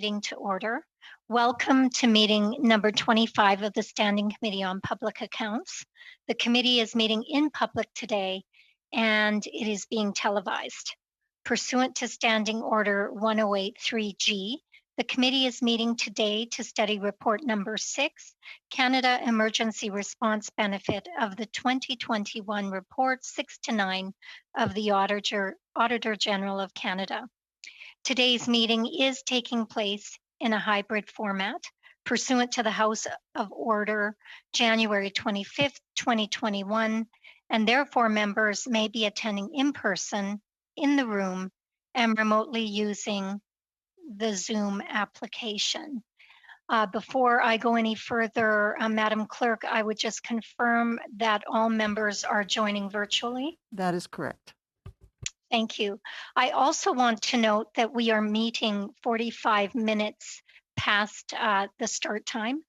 meeting to order. Welcome to meeting number 25 of the Standing Committee on Public Accounts. The committee is meeting in public today and it is being televised. Pursuant to Standing Order 1083G, the committee is meeting today to study report number 6, Canada Emergency Response Benefit of the 2021 report 6 to 9 of the Auditor General of Canada. Today's meeting is taking place in a hybrid format pursuant to the House of Order January 25th, 2021, and therefore members may be attending in person in the room and remotely using the Zoom application. Before I go any further, Madam Clerk, I would just confirm that all members are joining virtually. That is correct. Thank you. I also want to note that we are meeting 45 minutes past the start time.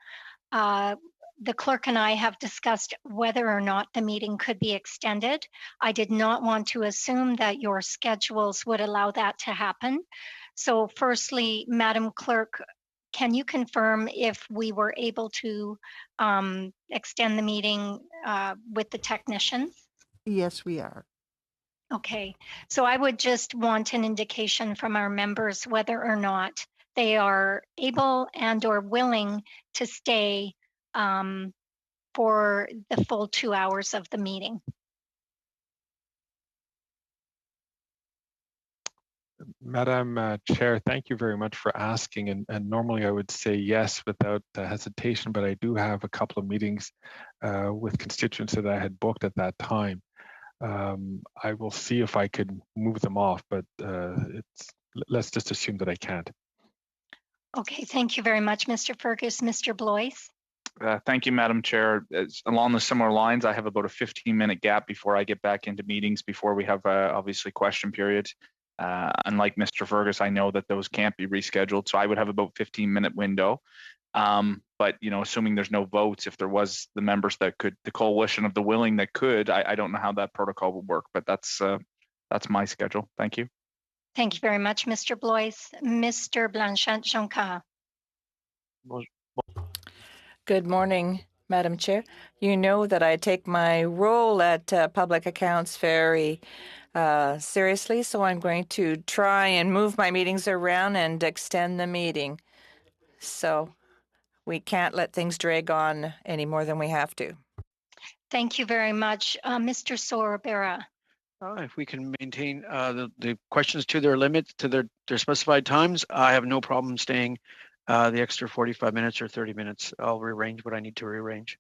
The clerk and I have discussed whether or not the meeting could be extended. I did not want to assume that your schedules would allow that to happen. So firstly, Madam Clerk, can you confirm if we were able to extend the meeting with the technicians? Yes, we are. Okay, so I would just want an indication from our members whether or not they are able and or willing to stay for the full 2 hours of the meeting. Madam Chair, thank you very much for asking. And normally I would say yes without hesitation, but I do have a couple of meetings with constituents that I had booked at that time. I will see if I could move them off, but let's just assume that I can't. Okay, thank you very much, Mr. Fergus. Mr. Blois. Thank you, Madam Chair. Along the similar lines, I have about a 15-minute gap before I get back into meetings before we have obviously question period. Unlike Mr. Fergus, I know that those can't be rescheduled, so I would have about 15-minute window. But assuming there's no votes, if there was the members that could, the coalition of the willing that could, I don't know how that protocol would work, but that's my schedule. Thank you. Thank you very much, Mr. Blois. Mr. Blanchette-Jonca. Good morning, Madam Chair. You know that I take my role at Public Accounts very seriously, so I'm going to try and move my meetings around and extend the meeting. So we can't let things drag on any more than we have to. Thank you very much. Mr. Sorabera. If we can maintain the questions to their limit, to their specified times, I have no problem staying the extra 45 minutes or 30 minutes. I'll rearrange what I need to rearrange.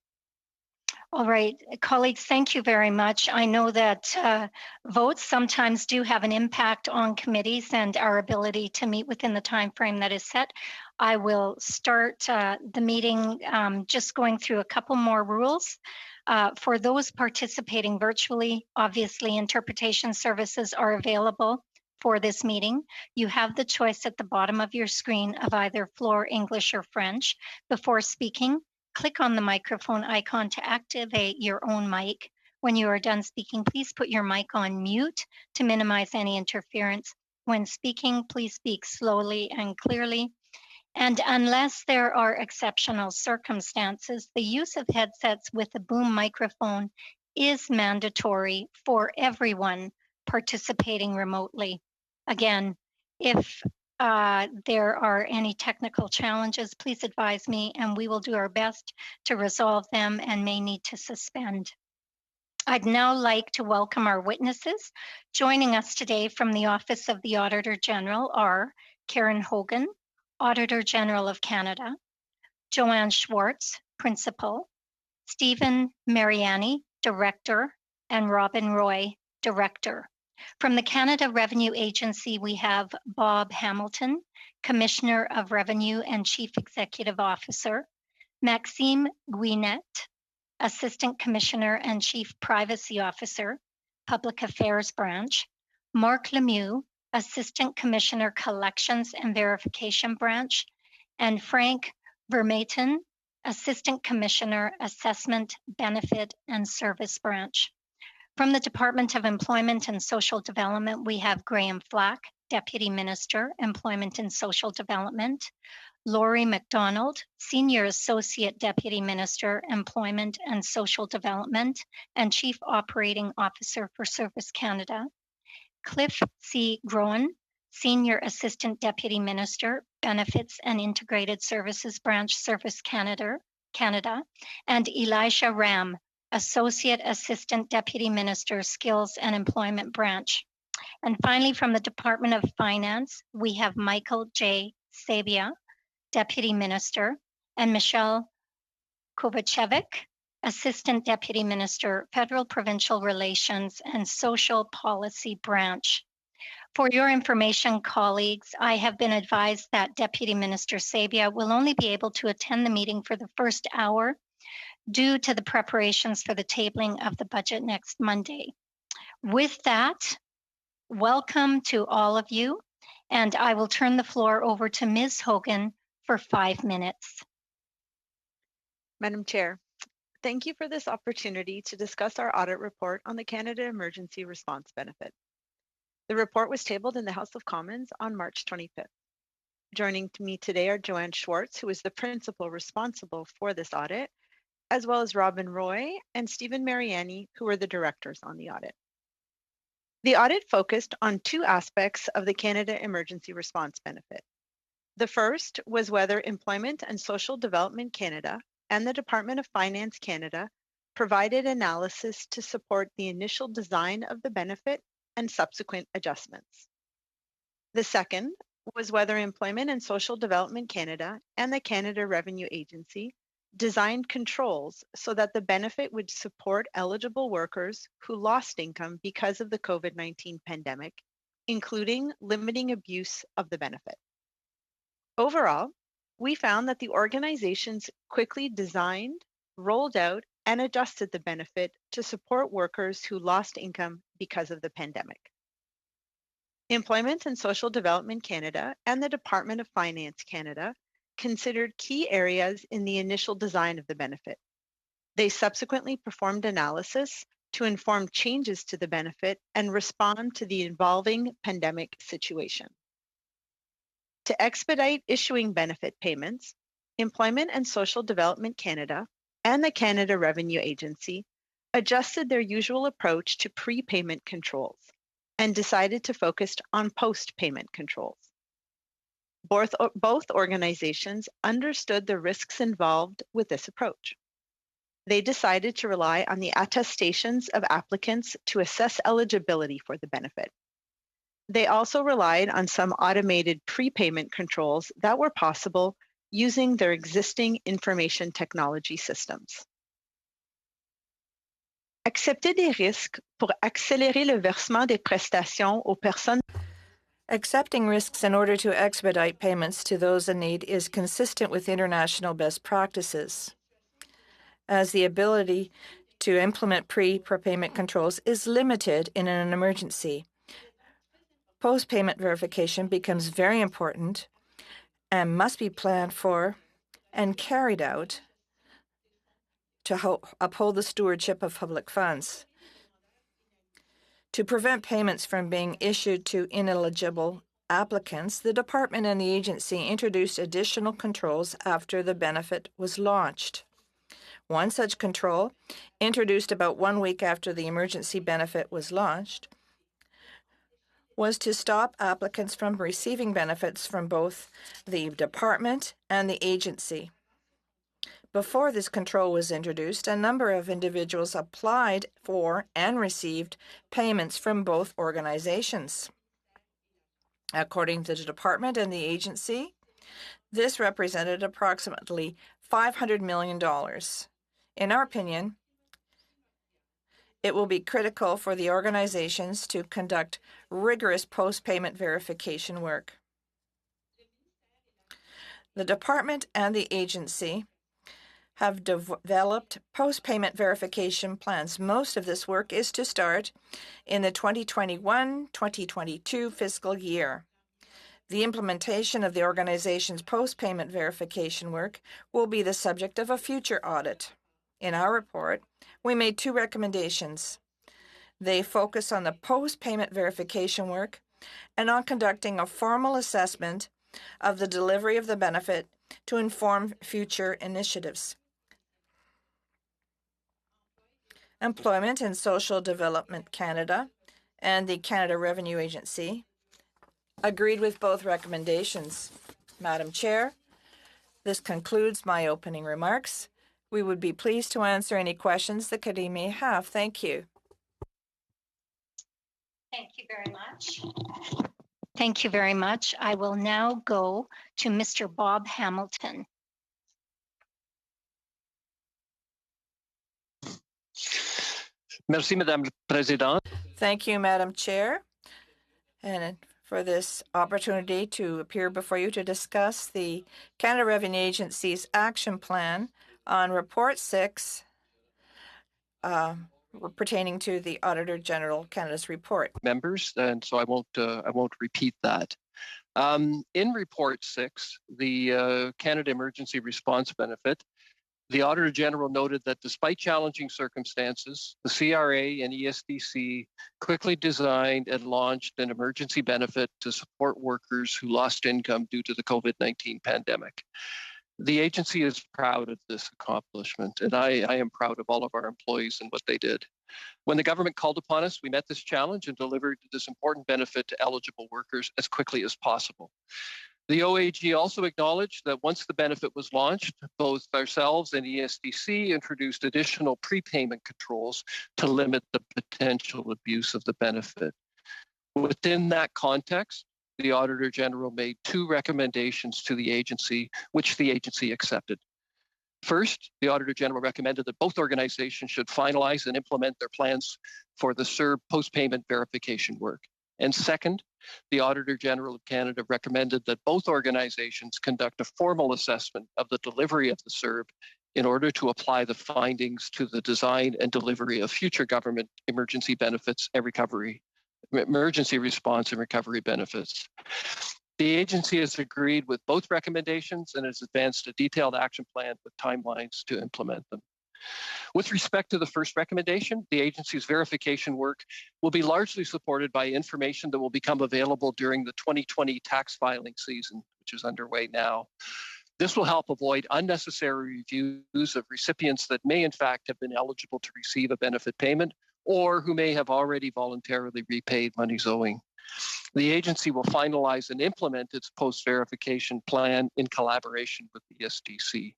All right, colleagues, thank you very much. I know that votes sometimes do have an impact on committees and our ability to meet within the time frame that is set. I will start the meeting just going through a couple more rules. For those participating virtually, obviously interpretation services are available for this meeting. You have the choice at the bottom of your screen of either floor, English, or French. Before speaking, click on the microphone icon to activate your own mic. When you are done speaking, please put your mic on mute to minimize any interference. When speaking, please speak slowly and clearly. And unless there are exceptional circumstances, the use of headsets with a boom microphone is mandatory for everyone participating remotely. Again, if there are any technical challenges, please advise me and we will do our best to resolve them and may need to suspend. I'd now like to welcome our witnesses. Joining us today from the Office of the Auditor General are Karen Hogan, Auditor General of Canada, Joanne Schwartz, Principal, Stephen Mariani, Director, and Robin Roy, Director. From the Canada Revenue Agency, we have Bob Hamilton, Commissioner of Revenue and Chief Executive Officer, Maxime Guinet, Assistant Commissioner and Chief Privacy Officer, Public Affairs Branch, Mark Lemieux, Assistant Commissioner, Collections and Verification Branch, and Frank Vermaeten, Assistant Commissioner, Assessment, Benefit and Service Branch. From the Department of Employment and Social Development, we have Graham Flack, Deputy Minister, Employment and Social Development, Laurie McDonald, Senior Associate Deputy Minister, Employment and Social Development, and Chief Operating Officer for Service Canada, Cliff C. Groen, Senior Assistant Deputy Minister, Benefits and Integrated Services Branch, Service Canada, and Elisha Ram, Associate Assistant Deputy Minister, Skills and Employment Branch. And finally, from the Department of Finance, we have Michael J. Sabia, Deputy Minister, and Michelle Kovacevic, Assistant Deputy Minister, Federal Provincial Relations and Social Policy Branch. For your information, colleagues, I have been advised that Deputy Minister Sabia will only be able to attend the meeting for the first hour due to the preparations for the tabling of the budget next Monday. With that, welcome to all of you, and I will turn the floor over to Ms. Hogan for 5 minutes. Madam Chair, thank you for this opportunity to discuss our audit report on the Canada Emergency Response Benefit. The report was tabled in the House of Commons on March 25th. Joining me today are Joanne Schwartz, who is the principal responsible for this audit, as well as Robin Roy and Stephen Mariani, who are the directors on the audit. The audit focused on two aspects of the Canada Emergency Response Benefit. The first was whether Employment and Social Development Canada and the Department of Finance Canada provided analysis to support the initial design of the benefit and subsequent adjustments. The second was whether Employment and Social Development Canada and the Canada Revenue Agency designed controls so that the benefit would support eligible workers who lost income because of the COVID-19 pandemic, including limiting abuse of the benefit. Overall, we found that the organizations quickly designed, rolled out, and adjusted the benefit to support workers who lost income because of the pandemic. Employment and Social Development Canada and the Department of Finance Canada considered key areas in the initial design of the benefit. They subsequently performed analysis to inform changes to the benefit and respond to the evolving pandemic situation. To expedite issuing benefit payments, Employment and Social Development Canada and the Canada Revenue Agency adjusted their usual approach to prepayment controls and decided to focus on post-payment controls. Both organizations understood the risks involved with this approach. They decided to rely on the attestations of applicants to assess eligibility for the benefit. They also relied on some automated prepayment controls that were possible using their existing information technology systems. Accepter des risques pour accélérer le versement des prestations aux personnes. Accepting risks in order to expedite payments to those in need is consistent with international best practices, as the ability to implement prepayment controls is limited in an emergency. Post-payment verification becomes very important and must be planned for and carried out to uphold the stewardship of public funds. To prevent payments from being issued to ineligible applicants, the department and the agency introduced additional controls after the benefit was launched. One such control, introduced about 1 week after the emergency benefit was launched, was to stop applicants from receiving benefits from both the department and the agency. Before this control was introduced, a number of individuals applied for and received payments from both organizations. According to the department and the agency, this represented approximately $500 million. In our opinion, it will be critical for the organizations to conduct rigorous post-payment verification work. The department and the agency have developed post-payment verification plans. Most of this work is to start in the 2021-2022 fiscal year. The implementation of the organization's post-payment verification work will be the subject of a future audit. In our report, we made two recommendations. They focus on the post-payment verification work and on conducting a formal assessment of the delivery of the benefit to inform future initiatives. Employment and Social Development Canada and the Canada Revenue Agency agreed with both recommendations. Madam Chair, this concludes my opening remarks. We would be pleased to answer any questions the committee may have. Thank you. Thank you very much. Thank you very much. I will now go to Mr. Bob Hamilton. Merci, Madame la Présidente. Thank you, Madam Chair, and for this opportunity to appear before you to discuss the Canada Revenue Agency's action plan on Report 6 pertaining to the Auditor General Canada's report. Members, and so I won't repeat that. In Report 6, the Canada Emergency Response Benefit, the Auditor General noted that despite challenging circumstances, the CRA and ESDC quickly designed and launched an emergency benefit to support workers who lost income due to the COVID-19 pandemic. The agency is proud of this accomplishment, and I am proud of all of our employees and what they did. When the government called upon us, we met this challenge and delivered this important benefit to eligible workers as quickly as possible. The OAG also acknowledged that once the benefit was launched, both ourselves and ESDC introduced additional prepayment controls to limit the potential abuse of the benefit. Within that context, the Auditor General made two recommendations to the agency, which the agency accepted. First, the Auditor General recommended that both organizations should finalize and implement their plans for the CERB post-payment verification work. And second, the Auditor General of Canada recommended that both organizations conduct a formal assessment of the delivery of the CERB in order to apply the findings to the design and delivery of future government emergency benefits and emergency response and recovery benefits. The agency has agreed with both recommendations and has advanced a detailed action plan with timelines to implement them. With respect to the first recommendation, the agency's verification work will be largely supported by information that will become available during the 2020 tax filing season, which is underway now. This will help avoid unnecessary reviews of recipients that may in fact have been eligible to receive a benefit payment or who may have already voluntarily repaid monies owing. The agency will finalize and implement its post-verification plan in collaboration with the ESDC.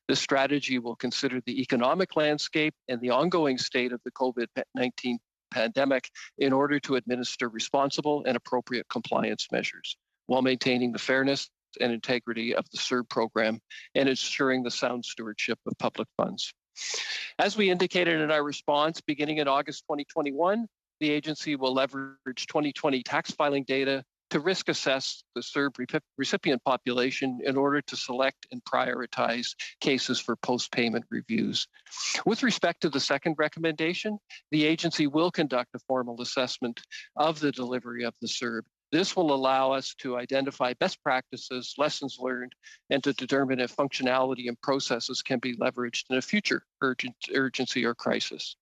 This strategy will consider the economic landscape and the ongoing state of the COVID-19 pandemic in order to administer responsible and appropriate compliance measures while maintaining the fairness and integrity of the CERB program and ensuring the sound stewardship of public funds. As we indicated in our response, beginning in August 2021, the agency will leverage 2020 tax filing data to risk assess the CERB recipient population in order to select and prioritize cases for post-payment reviews. With respect to the second recommendation, the agency will conduct a formal assessment of the delivery of the CERB. This will allow us to identify best practices, lessons learned, and to determine if functionality and processes can be leveraged in a future urgency or crisis.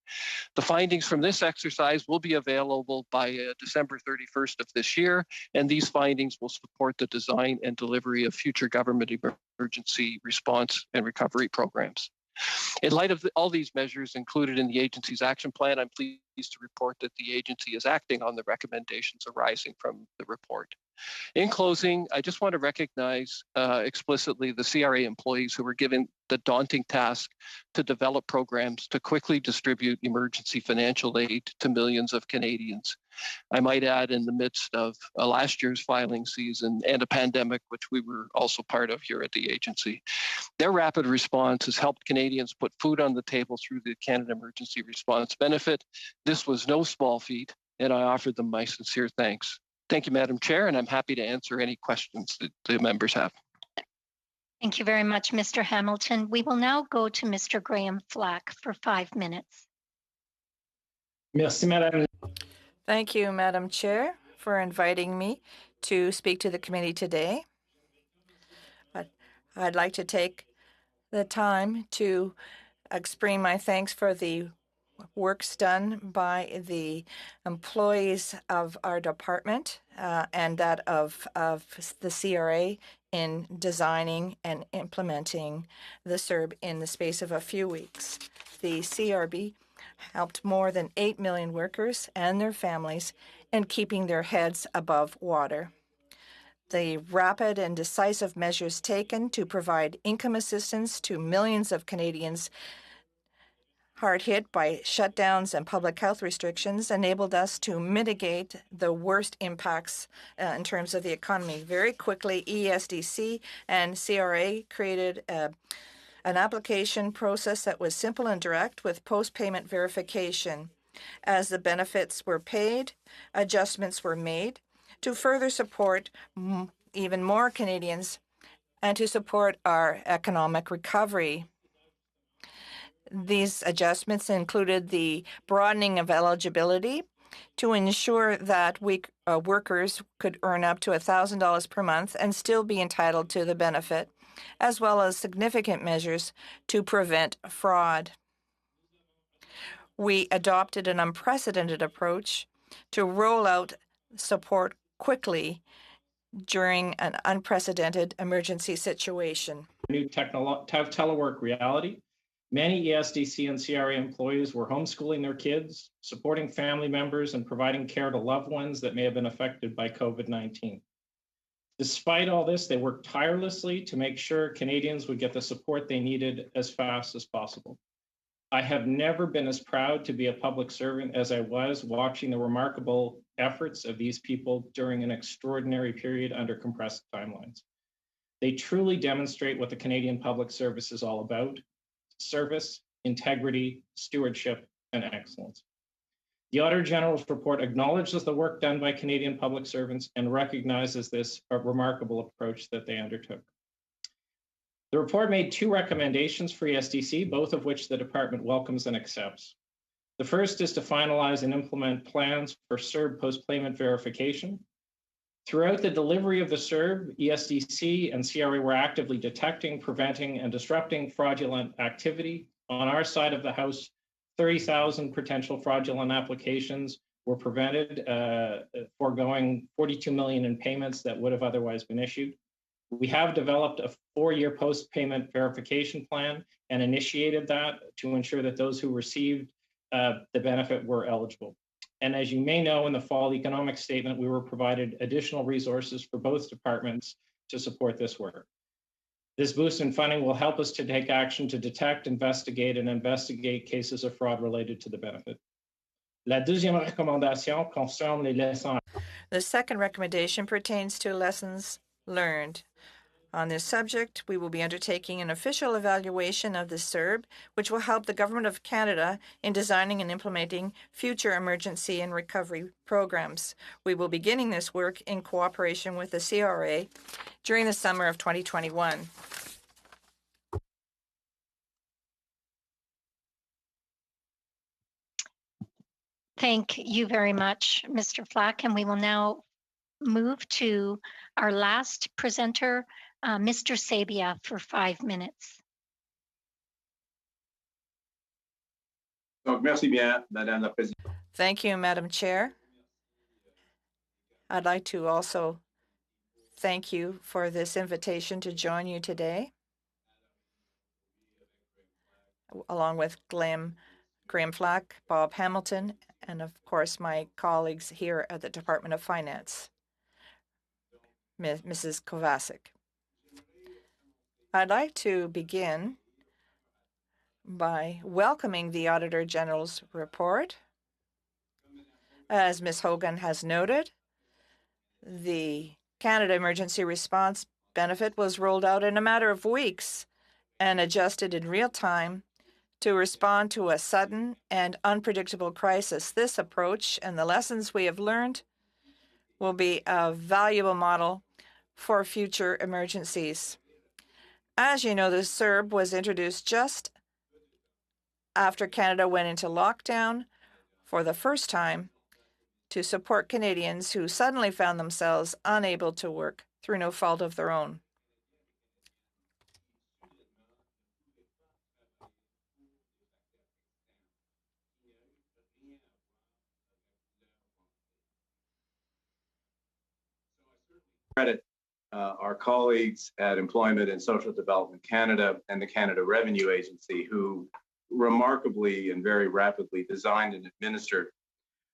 The findings from this exercise will be available by December 31st of this year, and these findings will support the design and delivery of future government emergency response and recovery programs. In light of all these measures included in the agency's action plan, I'm pleased to report that the agency is acting on the recommendations arising from the report. In closing, I just want to recognize explicitly the CRA employees who were given the daunting task to develop programs to quickly distribute emergency financial aid to millions of Canadians. I might add, in the midst of last year's filing season and a pandemic, which we were also part of here at the agency. Their rapid response has helped Canadians put food on the table through the Canada Emergency Response Benefit. This was no small feat, and I offer them my sincere thanks. Thank you, Madam Chair, and I'm happy to answer any questions that the members have. Thank you very much, Mr. Hamilton. We will now go to Mr. Graham Flack for 5 minutes. Merci, Madame. Thank you, Madam Chair, for inviting me to speak to the committee today. I'd like to take the time to express my thanks for the works done by the employees of our department and that of the CRA in designing and implementing the CERB in the space of a few weeks. The CRB helped more than 8 million workers and their families in keeping their heads above water. The rapid and decisive measures taken to provide income assistance to millions of Canadians hard hit by shutdowns and public health restrictions enabled us to mitigate the worst impacts in terms of the economy. Very quickly, ESDC and CRA created an application process that was simple and direct with post-payment verification. As the benefits were paid, adjustments were made to further support even more Canadians and to support our economic recovery. These adjustments included the broadening of eligibility to ensure that workers could earn up to $1,000 per month and still be entitled to the benefit, as well as significant measures to prevent fraud. We adopted an unprecedented approach to roll out support quickly during an unprecedented emergency situation. New telework reality. Many ESDC and CRA employees were homeschooling their kids, supporting family members, and providing care to loved ones that may have been affected by COVID-19. Despite all this, they worked tirelessly to make sure Canadians would get the support they needed as fast as possible. I have never been as proud to be a public servant as I was watching the remarkable efforts of these people during an extraordinary period under compressed timelines. They truly demonstrate what the Canadian public service is all about: service, integrity, stewardship, and excellence. The Auditor General's report acknowledges the work done by Canadian public servants and recognizes this remarkable approach that they undertook. The report made 2 recommendations for ESDC, both of which the department welcomes and accepts. The first is to finalize and implement plans for CERB post-payment verification. Throughout the delivery of the CERB, ESDC and CRA were actively detecting, preventing, and disrupting fraudulent activity. On our side of the house, 30,000 potential fraudulent applications were prevented, foregoing $42 million in payments that would have otherwise been issued. We have developed a 4-year post-payment verification plan and initiated that to ensure that those who received the benefit were eligible. And as you may know, in the fall economic statement, we were provided additional resources for both departments to support this work. This boost in funding will help us to take action to detect, investigate cases of fraud related to the benefit. La deuxième recommandation concerne les leçons. The second recommendation pertains to lessons learned. On this subject, we will be undertaking an official evaluation of the CERB, which will help the Government of Canada in designing and implementing future emergency and recovery programs. We will be beginning this work in cooperation with the CRA during the summer of 2021. Thank you very much, Mr. Flack, and we will now move to our last presenter, Mr. Sabia, for 5 minutes. Thank you, Madam Chair. I'd like to also thank you for this invitation to join you today, along with Graham Flack, Bob Hamilton, and of course my colleagues here at the Department of Finance, Mrs. Kovacic. I'd like to begin by welcoming the Auditor General's report. As Ms. Hogan has noted, the Canada Emergency Response Benefit was rolled out in a matter of weeks and adjusted in real time to respond to a sudden and unpredictable crisis. This approach and the lessons we have learned will be a valuable model for future emergencies. As you know, the CERB was introduced just after Canada went into lockdown for the first time to support Canadians who suddenly found themselves unable to work through no fault of their own. credit our colleagues at Employment and Social Development Canada and the Canada Revenue Agency, who remarkably and very rapidly designed and administered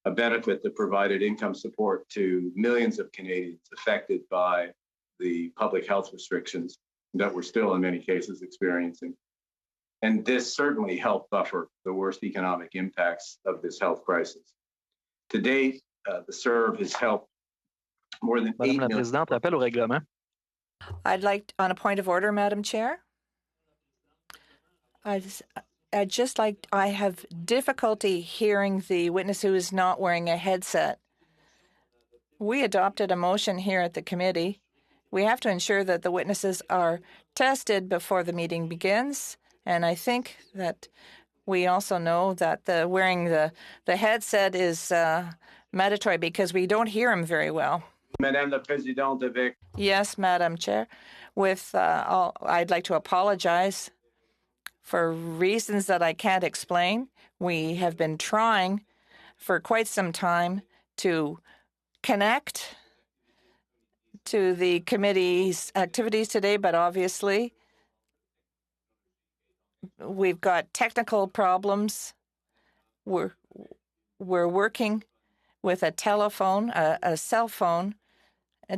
a benefit that provided income support to millions of Canadians affected by the public health restrictions that we're still in many cases experiencing. And this certainly helped buffer the worst economic impacts of this health crisis. To date, the CERV has helped more than 8 Madame la million. Présidente, rappel au règlement. I'd like, on a point of order, Madam Chair. I have difficulty hearing the witness who is not wearing a headset. We adopted a motion here at the committee. We have to ensure that the witnesses are tested before the meeting begins. And I think that we also know that wearing the headset is mandatory because we don't hear him very well. Madame la Présidente, avec Yes, Madam Chair. I'd like to apologize for reasons that I can't explain. We have been trying for quite some time to connect to the committee's activities today, but obviously we've got technical problems. We're working with a telephone, a cell phone,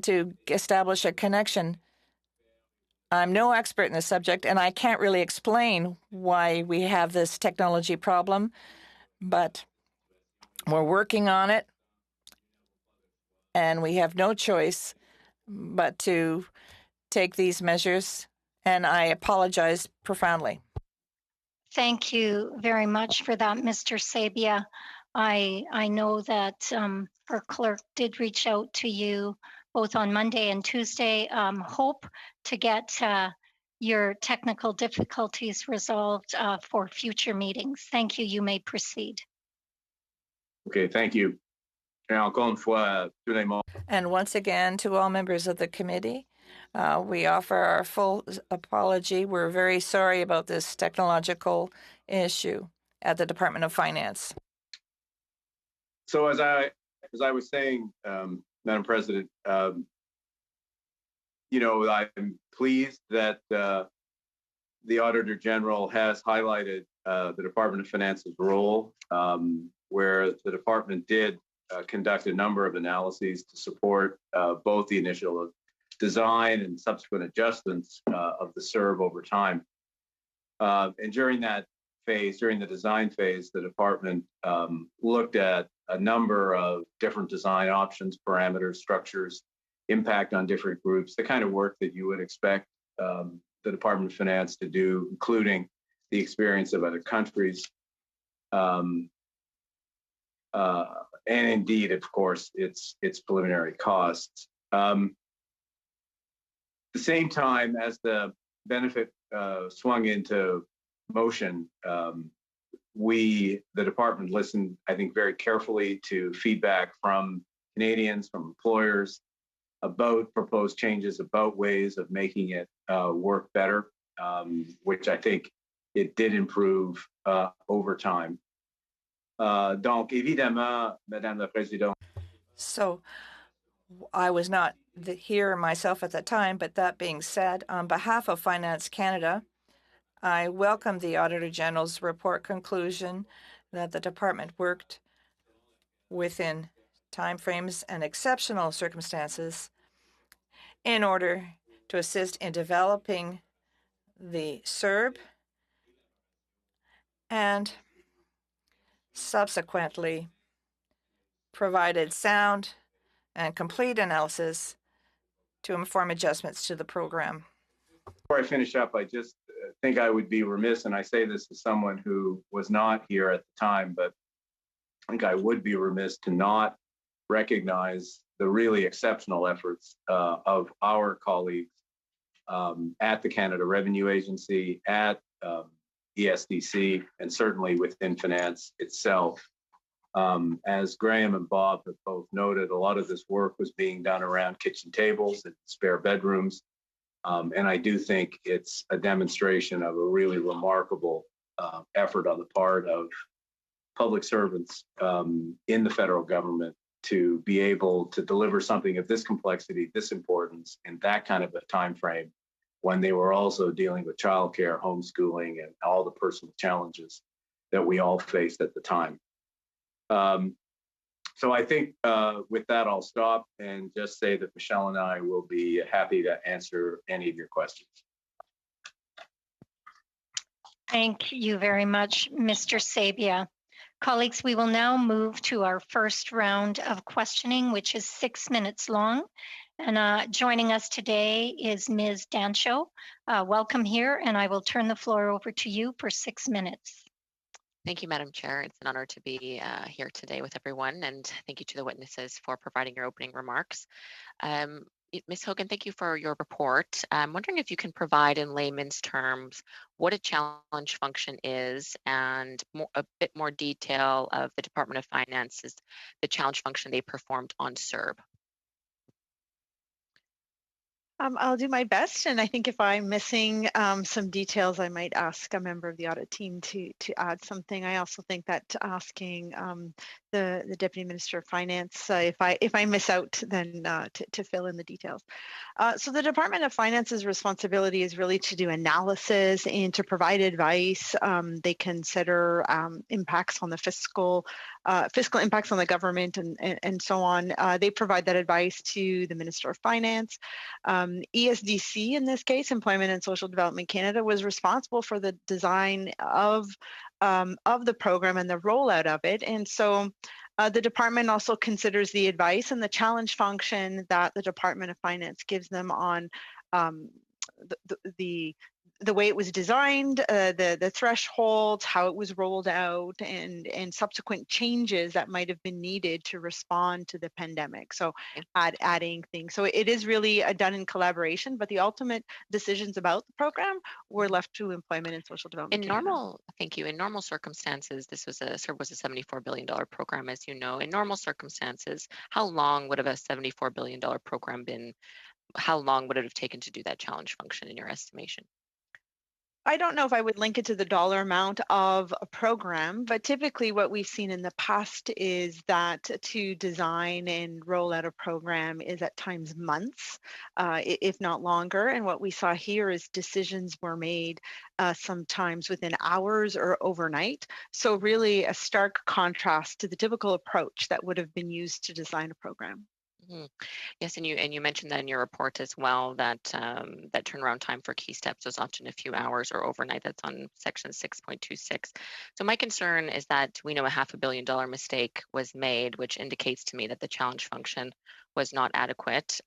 to establish a connection. I'm no expert in the subject, and I can't really explain why we have this technology problem, but we're working on it, and we have no choice but to take these measures, and I apologize profoundly. Thank you very much for that, Mr. Sabia. I know that our clerk did reach out to you both on Monday and Tuesday. Hope to get your technical difficulties resolved for future meetings. Thank you. You may proceed. Okay, thank you. And once again, to all members of the committee, we offer our full apology. We're very sorry about this technological issue at the Department of Finance. So as I was saying, Madam President, I'm pleased that the Auditor General has highlighted the Department of Finance's role, where the department did conduct a number of analyses to support both the initial design and subsequent adjustments of the CERV over time. And during that phase, during the design phase, the department looked at a number of different design options, parameters, structures, impact on different groups, the kind of work that you would expect the Department of Finance to do, including the experience of other countries. And indeed, of course, its preliminary costs. At the same time, as the benefit swung into motion, the department listened, I think, very carefully to feedback from Canadians, from employers, about proposed changes, about ways of making it work better, which I think it did improve over time. Donc, évidemment, Madame la Présidente. So I was not here myself at the time, but that being said, on behalf of Finance Canada, I welcome the Auditor General's report conclusion that the department worked within timeframes and exceptional circumstances in order to assist in developing the CERB and subsequently provided sound and complete analysis to inform adjustments to the program. Before I finish up, I just think I would be remiss, and I say this as someone who was not here at the time, but I think I would be remiss to not recognize the really exceptional efforts of our colleagues at the Canada Revenue Agency, at ESDC, and certainly within finance itself. As Graham and Bob have both noted, a lot of this work was being done around kitchen tables and spare bedrooms. And I do think it's a demonstration of a really remarkable effort on the part of public servants in the federal government to be able to deliver something of this complexity, this importance, in that kind of a time frame, when they were also dealing with childcare, homeschooling, and all the personal challenges that we all faced at the time. So I think with that, I'll stop and just say that Michelle and I will be happy to answer any of your questions. Thank you very much, Mr. Sabia. Colleagues, we will now move to our first round of questioning, which is 6 minutes long. And joining us today is Ms. Dancho. Welcome here, and I will turn the floor over to you for 6 minutes. Thank you, Madam Chair. It's an honor to be here today with everyone, and thank you to the witnesses for providing your opening remarks. Ms. Hogan, thank you for your report. I'm wondering if you can provide in layman's terms what a challenge function is and a bit more detail of the Department of Finance's, the challenge function they performed on CERB. I'll do my best, and I think if I'm missing some details, I might ask a member of the audit team to add something. I also think that asking the Deputy Minister of Finance, if I miss out, then to fill in the details. So the Department of Finance's responsibility is really to do analysis and to provide advice. They consider impacts on the fiscal impacts on the government and so on. They provide that advice to the Minister of Finance. ESDC, in this case, Employment and Social Development Canada, was responsible for the design of the program and the rollout of it. And so the department also considers the advice and the challenge function that the Department of Finance gives them on the way it was designed, the thresholds, how it was rolled out, and subsequent changes that might have been needed to respond to the pandemic. So adding things. So it is really done in collaboration, but the ultimate decisions about the program were left to Employment and Social Development. Thank you. In normal circumstances, CERB was a $74 billion program, as you know. In normal circumstances, how long would have a $74 billion program been? How long would it have taken to do that challenge function in your estimation? I don't know if I would link it to the dollar amount of a program, but typically what we've seen in the past is that to design and roll out a program is at times months, if not longer. And what we saw here is decisions were made sometimes within hours or overnight. So really a stark contrast to the typical approach that would have been used to design a program. Mm-hmm. Yes, and you mentioned that in your report as well, that that turnaround time for key steps was often a few hours or overnight. That's on section 6.26. So my concern is that we know a $500 million mistake was made, which indicates to me that the challenge function was not adequate.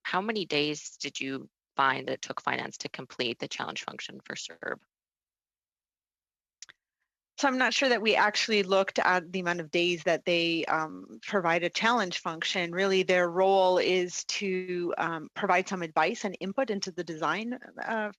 How many days did you find that it took finance to complete the challenge function for CERB? So I'm not sure that we actually looked at the amount of days that they provide a challenge function. Really, their role is to provide some advice and input into the design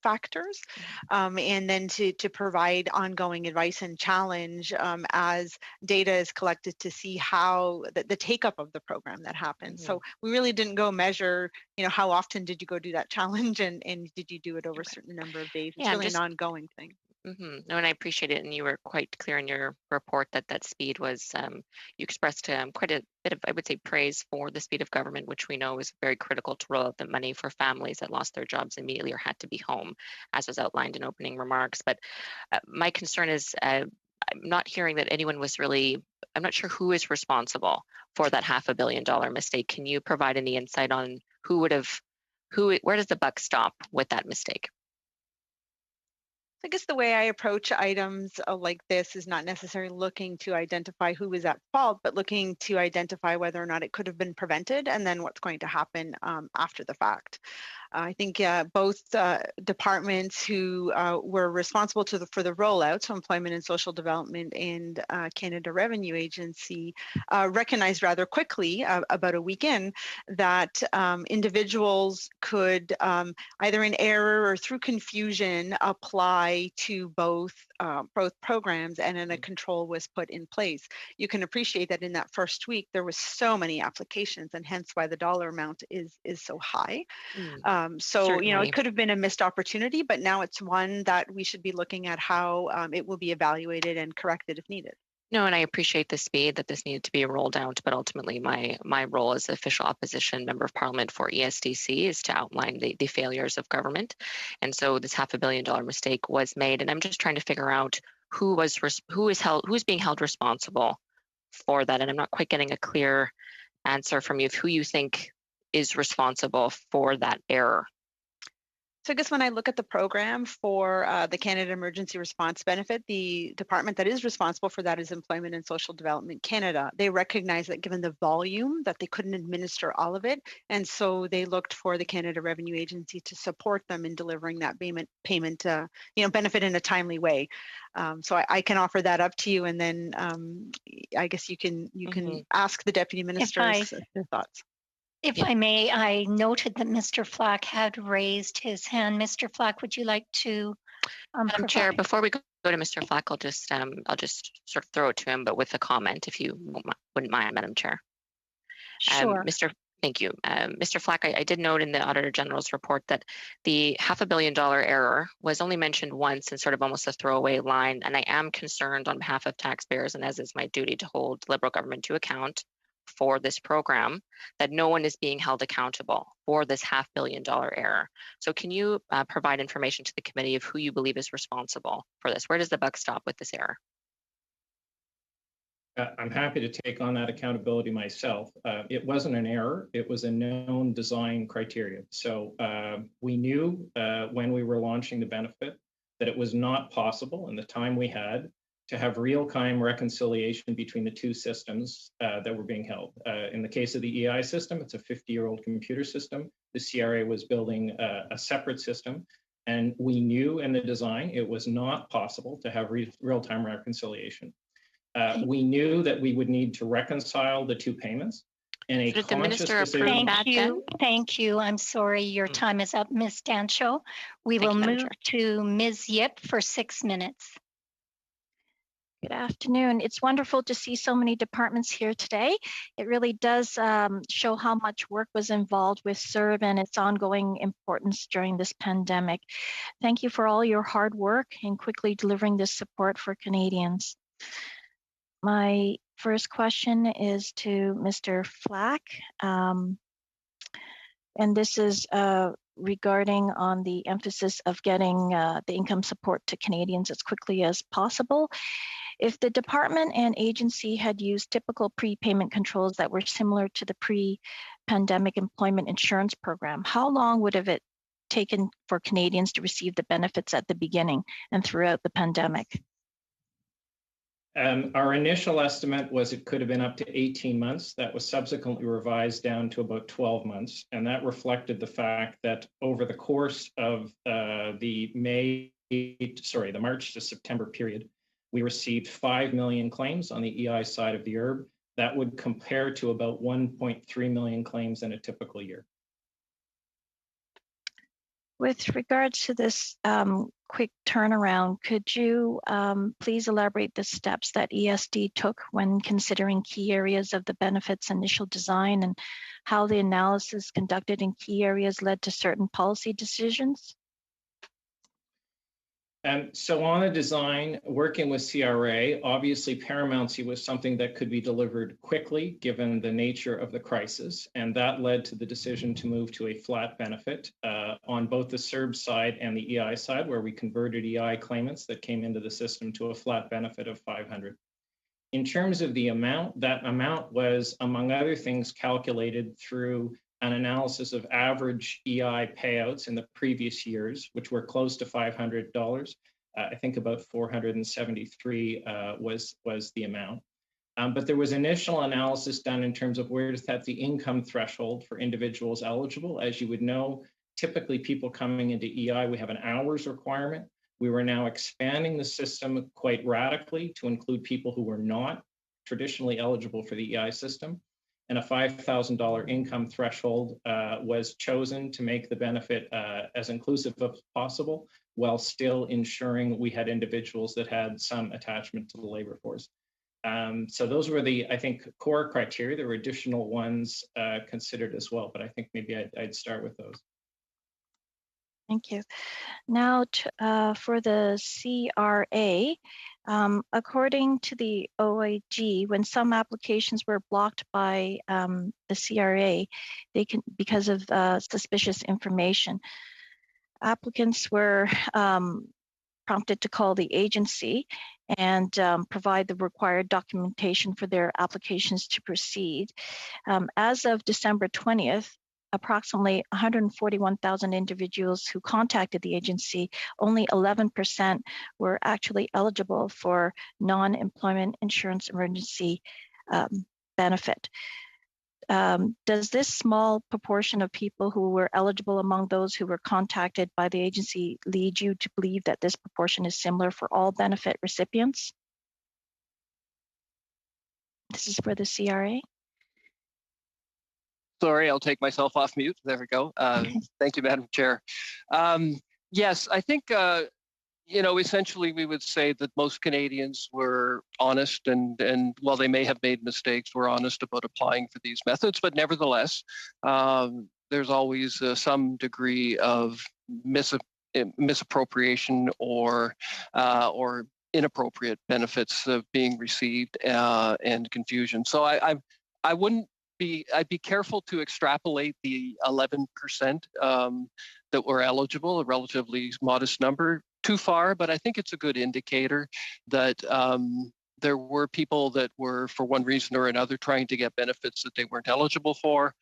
factors, and then to provide ongoing advice and challenge as data is collected to see how the take-up of the program that happens. So we really didn't go measure, how often did you go do that challenge and did you do it over a certain number of days? It's really an ongoing thing. No, and I appreciate it. And you were quite clear in your report that speed was, you expressed quite a bit of, I would say, praise for the speed of government, which we know is very critical to roll out the money for families that lost their jobs immediately or had to be home, as was outlined in opening remarks. But my concern is I'm not hearing that anyone was really, I'm not sure who is responsible for that $500 million mistake. Can you provide any insight on where does the buck stop with that mistake? I guess the way I approach items like this is not necessarily looking to identify who is at fault, but looking to identify whether or not it could have been prevented and then what's going to happen after the fact. I think both departments who were responsible for the rollout, so Employment and Social Development and Canada Revenue Agency, recognized rather quickly, about a week in, that individuals could either in error or through confusion apply to both programs, and then a control was put in place. You can appreciate that in that first week there was so many applications, and hence why the dollar amount is so high. So it could have been a missed opportunity, but now it's one that we should be looking at how it will be evaluated and corrected if needed. No, and I appreciate the speed that this needed to be rolled out, but ultimately my role as official opposition member of parliament for ESDC is to outline the failures of government. And so this $500 million mistake was made, and I'm just trying to figure out who's being held responsible for that. And I'm not quite getting a clear answer from you of who you think is responsible for that error. So I guess when I look at the program for the Canada Emergency Response Benefit, the department that is responsible for that is Employment and Social Development Canada. They recognize that given the volume that they couldn't administer all of it, and so they looked for the Canada Revenue Agency to support them in delivering that payment benefit in a timely way. So I can offer that up to you, and then I guess you can ask the Deputy Ministers their thoughts. If I may, I noted that Mr. Flack had raised his hand. Mr. Flack, would you like to Madam Chair, before we go to Mr. Flack, I'll just sort of throw it to him, but with a comment, if you wouldn't mind, Madam Chair. Sure. Thank you. Mr. Flack, I did note in the Auditor General's report that the $500 million error was only mentioned once in sort of almost a throwaway line, and I am concerned on behalf of taxpayers, and as is my duty to hold Liberal government to account for this program, that no one is being held accountable for this $500 million error. So can you provide information to the committee of who you believe is responsible for this? Where does the buck stop with this error? I'm happy to take on that accountability myself. It wasn't an error, it was a known design criteria. So we knew when we were launching the benefit that it was not possible in the time we had to have real-time reconciliation between the two systems that were being held. In the case of the EI system, it's a 50-year-old computer system. The CRA was building a separate system, and we knew in the design it was not possible to have real-time reconciliation. We knew that we would need to reconcile the two payments in a Did the minister decision. approve that then? Thank you. I'm sorry, your time is up, Ms. Dancho. We will move to Ms. Yip for 6 minutes. Good afternoon. It's wonderful to see so many departments here today. It really does show how much work was involved with CERB and its ongoing importance during this pandemic. Thank you for all your hard work in quickly delivering this support for Canadians. My first question is to Mr. Flack, and this is regarding on the emphasis of getting the income support to Canadians as quickly as possible. If the department and agency had used typical prepayment controls that were similar to the pre-pandemic employment insurance program, how long would have it taken for Canadians to receive the benefits at the beginning and throughout the pandemic? Our initial estimate was it could have been up to 18 months. That was subsequently revised down to about 12 months. And that reflected the fact that over the course of the March to September period, we received 5 million claims on the EI side of the ERB. That would compare to about 1.3 million claims in a typical year. With regards to this quick turnaround, could you please elaborate the steps that ESD took when considering key areas of the benefits initial design and how the analysis conducted in key areas led to certain policy decisions? So on the design, working with CRA, obviously paramountcy was something that could be delivered quickly given the nature of the crisis. And that led to the decision to move to a flat benefit on both the CERB side and the EI side, where we converted EI claimants that came into the system to a flat benefit of $500. In terms of the amount, that amount was, among other things, calculated through an analysis of average EI payouts in the previous years, which were close to $500. I think about 473 was the amount. But there was initial analysis done in terms of where to set the income threshold for individuals eligible. As you would know, typically people coming into EI, we have an hours requirement. We were now expanding the system quite radically to include people who were not traditionally eligible for the EI system. And a $5,000 income threshold was chosen to make the benefit as inclusive as possible, while still ensuring we had individuals that had some attachment to the labor force. So those were the, I think, core criteria. There were additional ones considered as well, but I think maybe I'd start with those. Thank you. Now for the CRA, according to the OIG, when some applications were blocked by the CRA, because of suspicious information, applicants were prompted to call the agency and provide the required documentation for their applications to proceed. As of December 20th, approximately 141,000 individuals who contacted the agency, only 11% were actually eligible for non-employment insurance emergency benefit. Does this small proportion of people who were eligible among those who were contacted by the agency lead you to believe that this proportion is similar for all benefit recipients? This is for the CRA. Sorry, I'll take myself off mute. There we go. Thank you, Madam Chair. Yes, I think, essentially we would say that most Canadians were honest and while they may have made mistakes, were honest about applying for these methods. But nevertheless, there's always some degree of misappropriation or inappropriate benefits being received and confusion. So I wouldn't I'd be careful to extrapolate the 11% that were eligible, a relatively modest number, too far, but I think it's a good indicator that there were people that were, for one reason or another, trying to get benefits that they weren't eligible for.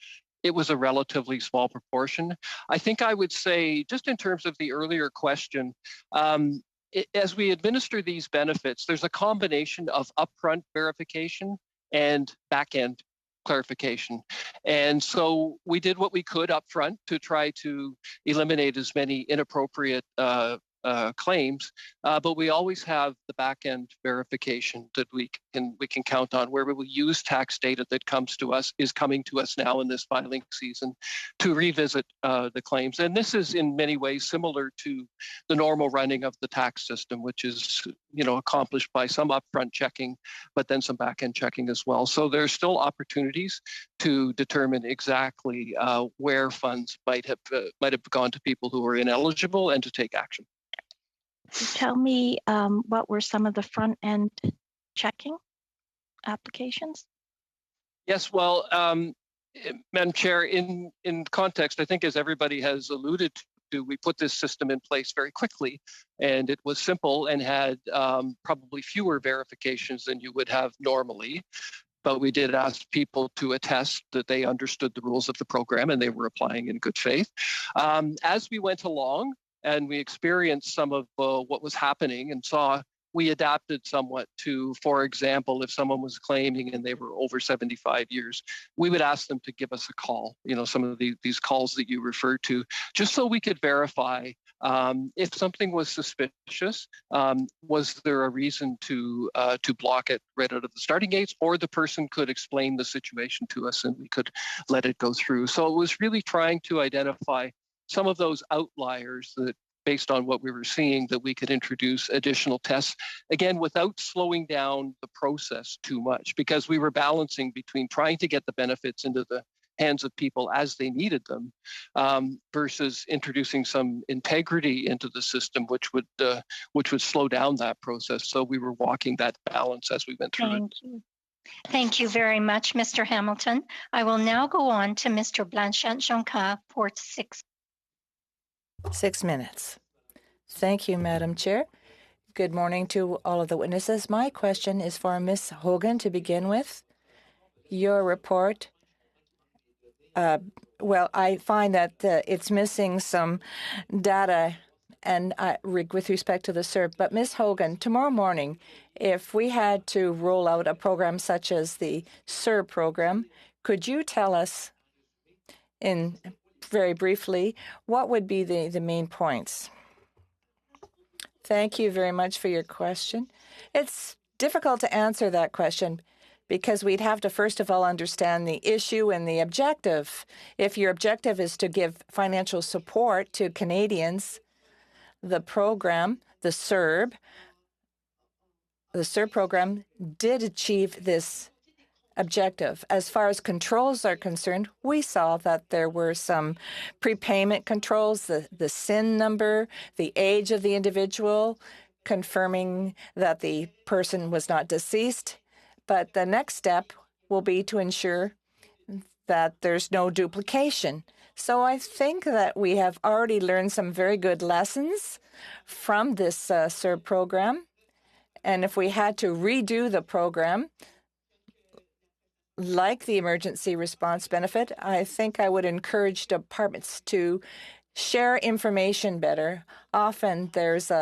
It was a relatively small proportion. I think I would say, just in terms of the earlier question, as we administer these benefits, there's a combination of upfront verification and back-end clarification. And so we did what we could up front to try to eliminate as many inappropriate claims, but we always have the back-end verification that we can count on, where we will use tax data that is coming to us now in this filing season to revisit the claims. And this is in many ways similar to the normal running of the tax system, which is accomplished by some upfront checking, but then some back-end checking as well. So there's still opportunities to determine exactly where funds might have gone to people who were ineligible and to take action. Tell me what were some of the front end checking applications? Yes, well, Madam Chair, in context, I think as everybody has alluded to, we put this system in place very quickly, and it was simple and had probably fewer verifications than you would have normally. But we did ask people to attest that they understood the rules of the program and they were applying in good faith. As we went along, and we experienced some of what was happening and we adapted somewhat to, for example, if someone was claiming and they were over 75 years, we would ask them to give us a call, some of these calls that you referred to, just so we could verify if something was suspicious, was there a reason to block it right out of the starting gates, or the person could explain the situation to us and we could let it go through. So it was really trying to identify some of those outliers that, based on what we were seeing, that we could introduce additional tests, again, without slowing down the process too much, because we were balancing between trying to get the benefits into the hands of people as they needed them versus introducing some integrity into the system, which would slow down that process. So we were walking that balance as we went through Thank you. Thank you very much, Mr. Hamilton. I will now go on to Mr. Blanchette-Jonca for 6 minutes. Thank you, Madam Chair. Good morning to all of the witnesses. My question is for Ms. Hogan to begin with. Your report, I find that it's missing some data and with respect to the CERB. But Ms. Hogan, tomorrow morning, if we had to roll out a program such as the CERB program, could you tell us very briefly, what would be the main points? Thank you very much for your question. It's difficult to answer that question because we'd have to first of all understand the issue and the objective. If your objective is to give financial support to Canadians, the program, the CERB program did achieve this objective. As far as controls are concerned, we saw that there were some prepayment controls, the SIN number, the age of the individual, confirming that the person was not deceased. But the next step will be to ensure that there's no duplication. So I think that we have already learned some very good lessons from this CERB program. And if we had to redo the program, like the emergency response benefit, I think I would encourage departments to share information better. Often there's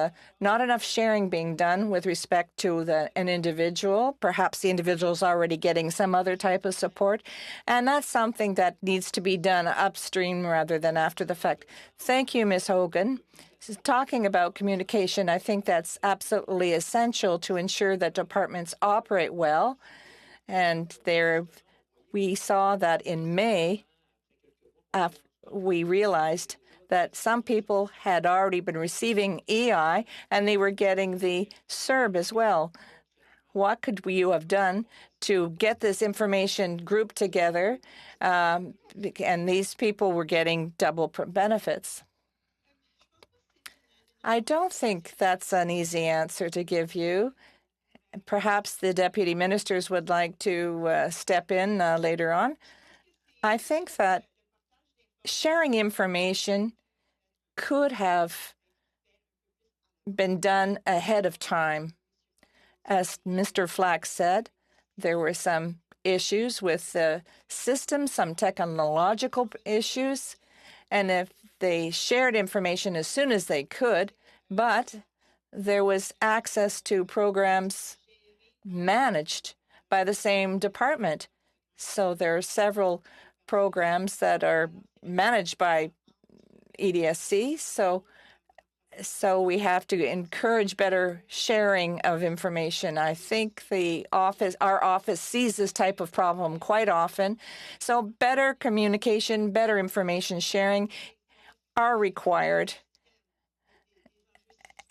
not enough sharing being done with respect to an individual. Perhaps the individual is already getting some other type of support, and that's something that needs to be done upstream rather than after the fact. Thank you, Ms. Hogan. Talking about communication, I think that's absolutely essential to ensure that departments operate well. And we saw that in May, we realized that some people had already been receiving EI and they were getting the CERB as well. What could you have done to get this information grouped together? And these people were getting double benefits. I don't think that's an easy answer to give you. Perhaps the deputy ministers would like to step in later on. I think that sharing information could have been done ahead of time. As Mr. Flack said, there were some issues with the system, some technological issues, and if they shared information as soon as they could, but there was access to programs managed by the same department. So there are several programs that are managed by EDSC. So we have to encourage better sharing of information. I think our office sees this type of problem quite often. So better communication, better information sharing are required.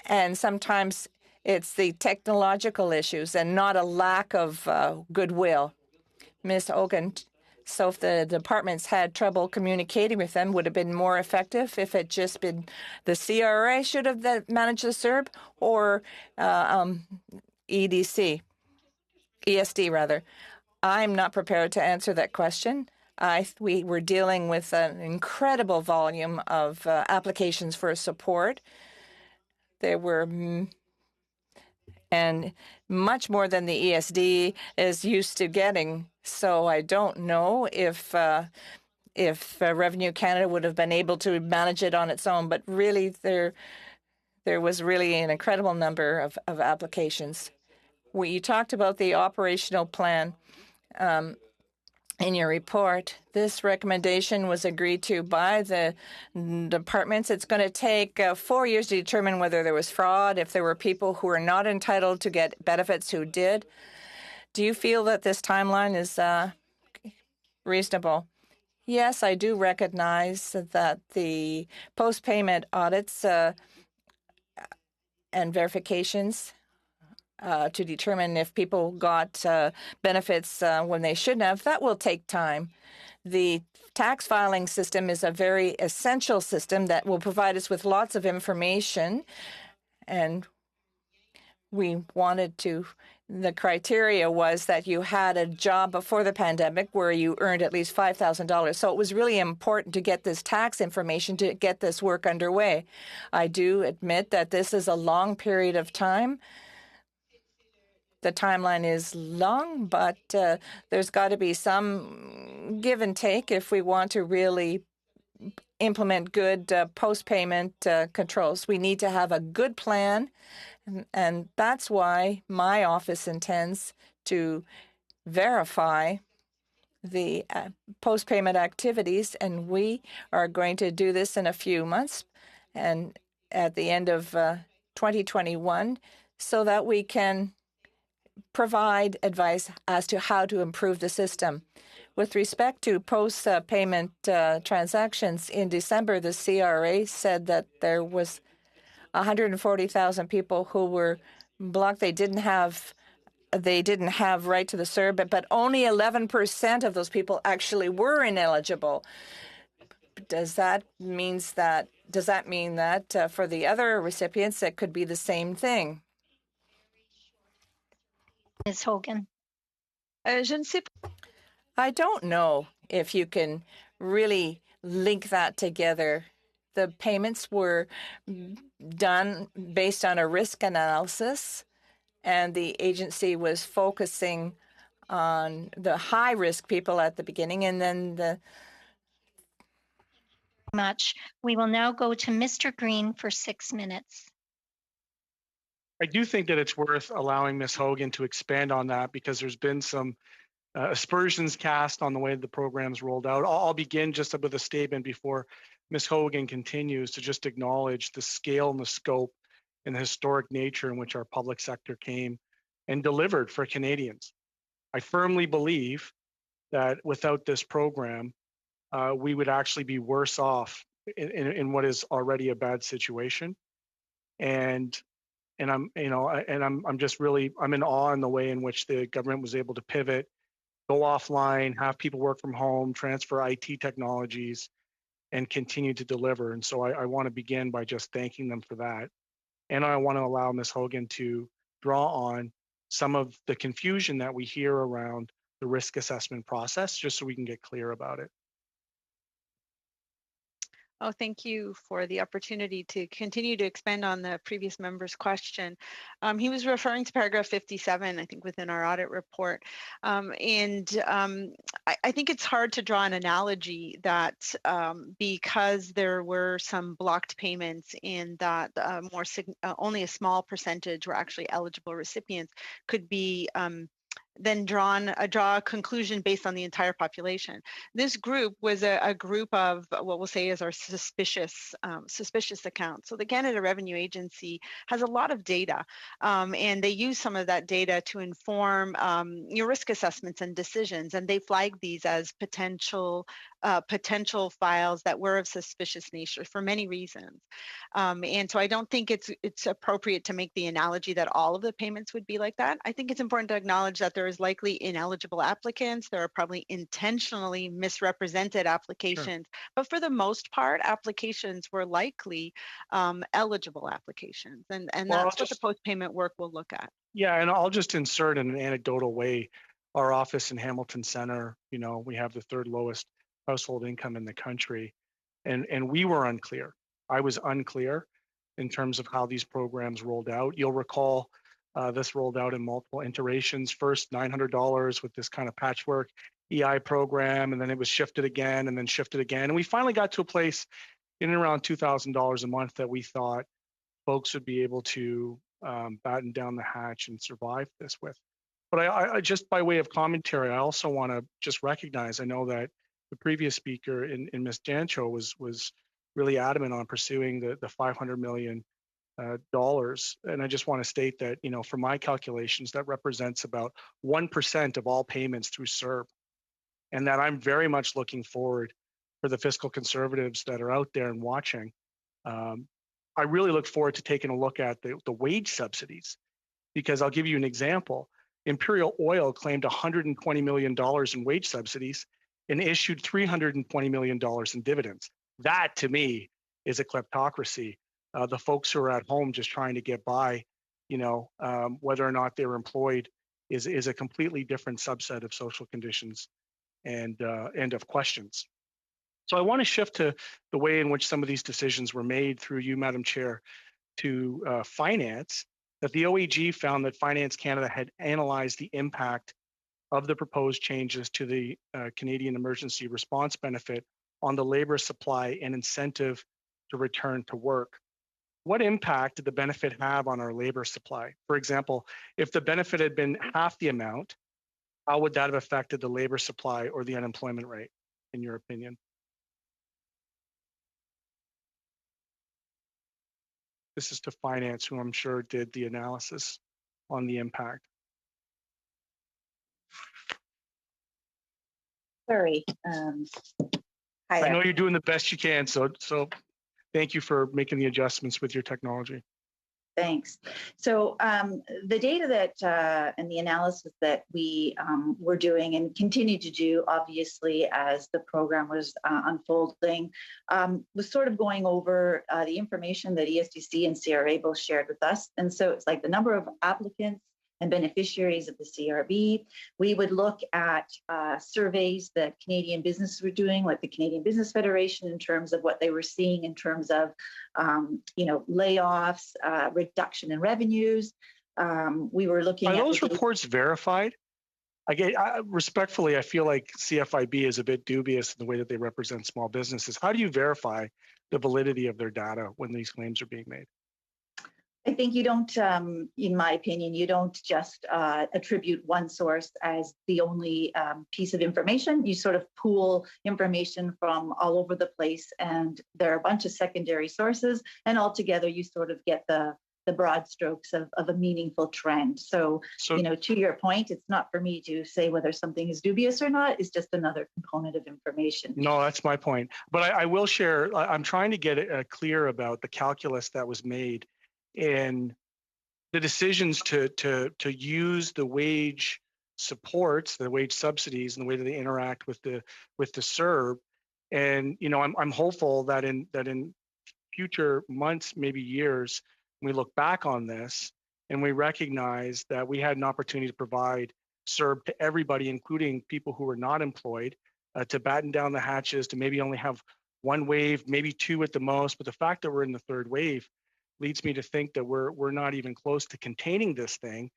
And sometimes it's the technological issues and not a lack of goodwill. Ms. Hogan, so if the departments had trouble communicating with them, would it have been more effective if it just been the CRA should have managed the CERB or ESD rather? I'm not prepared to answer that question. We were dealing with an incredible volume of applications for support. There were and much more than the ESD is used to getting. So I don't know if Revenue Canada would have been able to manage it on its own, but really there was really an incredible number of applications. You talked about the operational plan. In your report, this recommendation was agreed to by the departments. It's going to take 4 years to determine whether there was fraud, if there were people who were not entitled to get benefits who did. Do you feel that this timeline is reasonable? Yes, I do recognize that the post-payment audits and verifications to determine if people got benefits when they shouldn't have, that will take time. The tax filing system is a very essential system that will provide us with lots of information, and we wanted to. The criteria was that you had a job before the pandemic where you earned at least $5,000. So it was really important to get this tax information to get this work underway. I do admit that this is a long period of time. The timeline is long, but there's got to be some give and take if we want to really implement good post-payment controls. We need to have a good plan, and that's why my office intends to verify the post-payment activities, and we are going to do this in a few months and at the end of 2021 so that we can provide advice as to how to improve the system. With respect to post-payment transactions, in December, the CRA said that there was 140,000 people who were blocked. They didn't have they didn't have right to the CERB, but only 11% of those people actually were ineligible. Does that mean that for the other recipients it could be the same thing? Ms. Hogan. Je ne sais pas. I don't know if you can really link that together. The payments were done based on a risk analysis, and the agency was focusing on the high-risk people at the beginning, and then the Much. We will now go to Mr. Green for 6 minutes. I do think that it's worth allowing Ms. Hogan to expand on that because there's been some aspersions cast on the way the program's rolled out. I'll begin just with a statement before Ms. Hogan continues to just acknowledge the scale and the scope and the historic nature in which our public sector came and delivered for Canadians. I firmly believe that without this program, we would actually be worse off in what is already a bad situation. And I'm just really, I'm in awe in the way in which the government was able to pivot, go offline, have people work from home, transfer IT technologies, and continue to deliver. And so I want to begin by just thanking them for that. And I want to allow Ms. Hogan to draw on some of the confusion that we hear around the risk assessment process, just so we can get clear about it. Oh, thank you for the opportunity to continue to expand on the previous member's question. He was referring to paragraph 57, I think, within our audit report. I think it's hard to draw an analogy that because there were some blocked payments in that only a small percentage were actually eligible recipients could be then draw a conclusion based on the entire population. This group was a group of what we'll say is our suspicious accounts. So the Canada Revenue Agency has a lot of data, and they use some of that data to inform your risk assessments and decisions, and they flag these as potential files that were of suspicious nature for many reasons. And so I don't think it's appropriate to make the analogy that all of the payments would be like that. I think it's important to acknowledge that there is likely ineligible applicants. There are probably intentionally misrepresented applications, sure. But for the most part, applications were likely eligible applications. And that's what the post-payment work will look at. Yeah, and I'll just insert in an anecdotal way, our office in Hamilton Center, we have the third lowest household income in the country. And we were unclear. I was unclear in terms of how these programs rolled out. You'll recall this rolled out in multiple iterations. First, $900 with this kind of patchwork EI program, and then it was shifted again and then shifted again. And we finally got to a place in and around $2,000 a month that we thought folks would be able to batten down the hatch and survive this with. But I just by way of commentary, I also want to just recognize, I know that the previous speaker in Ms. Jancho was really adamant on pursuing the $500 million. And I just want to state that, for my calculations, that represents about 1% of all payments through CERB. And that I'm very much looking forward for the fiscal conservatives that are out there and watching. I really look forward to taking a look at the wage subsidies, because I'll give you an example. Imperial Oil claimed $120 million in wage subsidies and issued $320 million in dividends. That, to me, is a kleptocracy. The folks who are at home just trying to get by, whether or not they're employed is a completely different subset of social conditions and of questions. So I want to shift to the way in which some of these decisions were made through you, Madam Chair, to finance, that the OAG found that Finance Canada had analyzed the impact of the proposed changes to the Canadian Emergency Response Benefit on the labor supply and incentive to return to work. What impact did the benefit have on our labor supply? For example, if the benefit had been half the amount, how would that have affected the labor supply or the unemployment rate, in your opinion? This is to Finance, who I'm sure did the analysis on the impact. Sorry. Hi I know you're doing the best you can, so thank you for making the adjustments with your technology. Thanks. So the data that and the analysis that we were doing and continue to do, obviously, as the program was unfolding, was sort of going over the information that ESDC and CRA both shared with us. And so it's like the number of applicants and beneficiaries of the CRB. We would look at surveys that Canadian businesses were doing, like the Canadian Business Federation, in terms of what they were seeing in terms of, layoffs, reduction in revenues. We were looking at those reports verified? Respectfully, I feel like CFIB is a bit dubious in the way that they represent small businesses. How do you verify the validity of their data when these claims are being made? I think you don't, in my opinion, you don't just attribute one source as the only piece of information. You sort of pool information from all over the place, and there are a bunch of secondary sources, and altogether you sort of get the broad strokes of a meaningful trend. So, to your point, it's not for me to say whether something is dubious or not. It's just another component of information. No, that's my point. But I will share, I'm trying to get clear about the calculus that was made and the decisions to use the wage supports, the wage subsidies, and the way that they interact with the CERB. And I'm hopeful that in future months, maybe years, we look back on this and we recognize that we had an opportunity to provide CERB to everybody, including people who were not employed, to batten down the hatches, to maybe only have one wave, maybe two at the most. But the fact that we're in the third wave leads me to think that we're not even close to containing this thing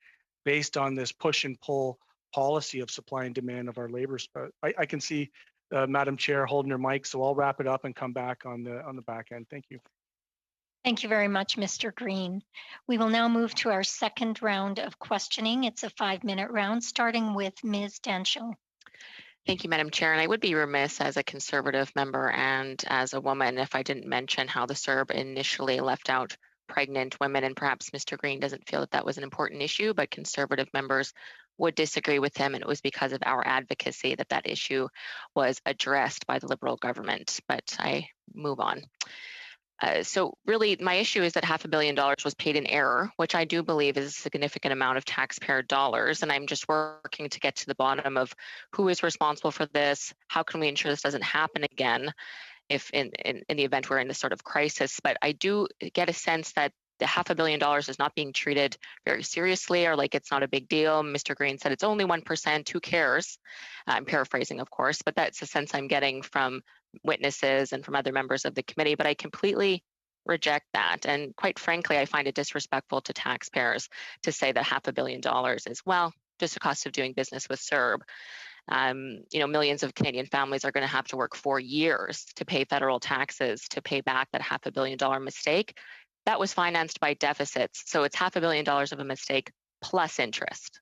based on this push and pull policy of supply and demand of our labor. I can see Madam Chair holding her mic, so I'll wrap it up and come back on the back end. Thank you. Thank you very much, Mr. Green. We will now move to our second round of questioning. It's a 5-minute round, starting with Ms. Dancho. Thank you, Madam Chair. And I would be remiss as a Conservative member and as a woman if I didn't mention how the CERB initially left out pregnant women, and perhaps Mr. Green doesn't feel that was an important issue, but Conservative members would disagree with him, and it was because of our advocacy that issue was addressed by the Liberal government. But I move on. So really, my issue is that $500 million was paid in error, which I do believe is a significant amount of taxpayer dollars. And I'm just working to get to the bottom of who is responsible for this. How can we ensure this doesn't happen again if in the event we're in this sort of crisis? But I do get a sense that the $500 million is not being treated very seriously, or like it's not a big deal. Mr. Green said it's only 1%, who cares? I'm paraphrasing, of course, but that's the sense I'm getting from witnesses and from other members of the committee. But I completely reject that. And quite frankly, I find it disrespectful to taxpayers to say that $500 million is, well, just the cost of doing business with CERB. Millions of Canadian families are going to have to work 4 years to pay federal taxes to pay back that $500 million mistake. That was financed by deficits. So it's $500 million of a mistake plus interest.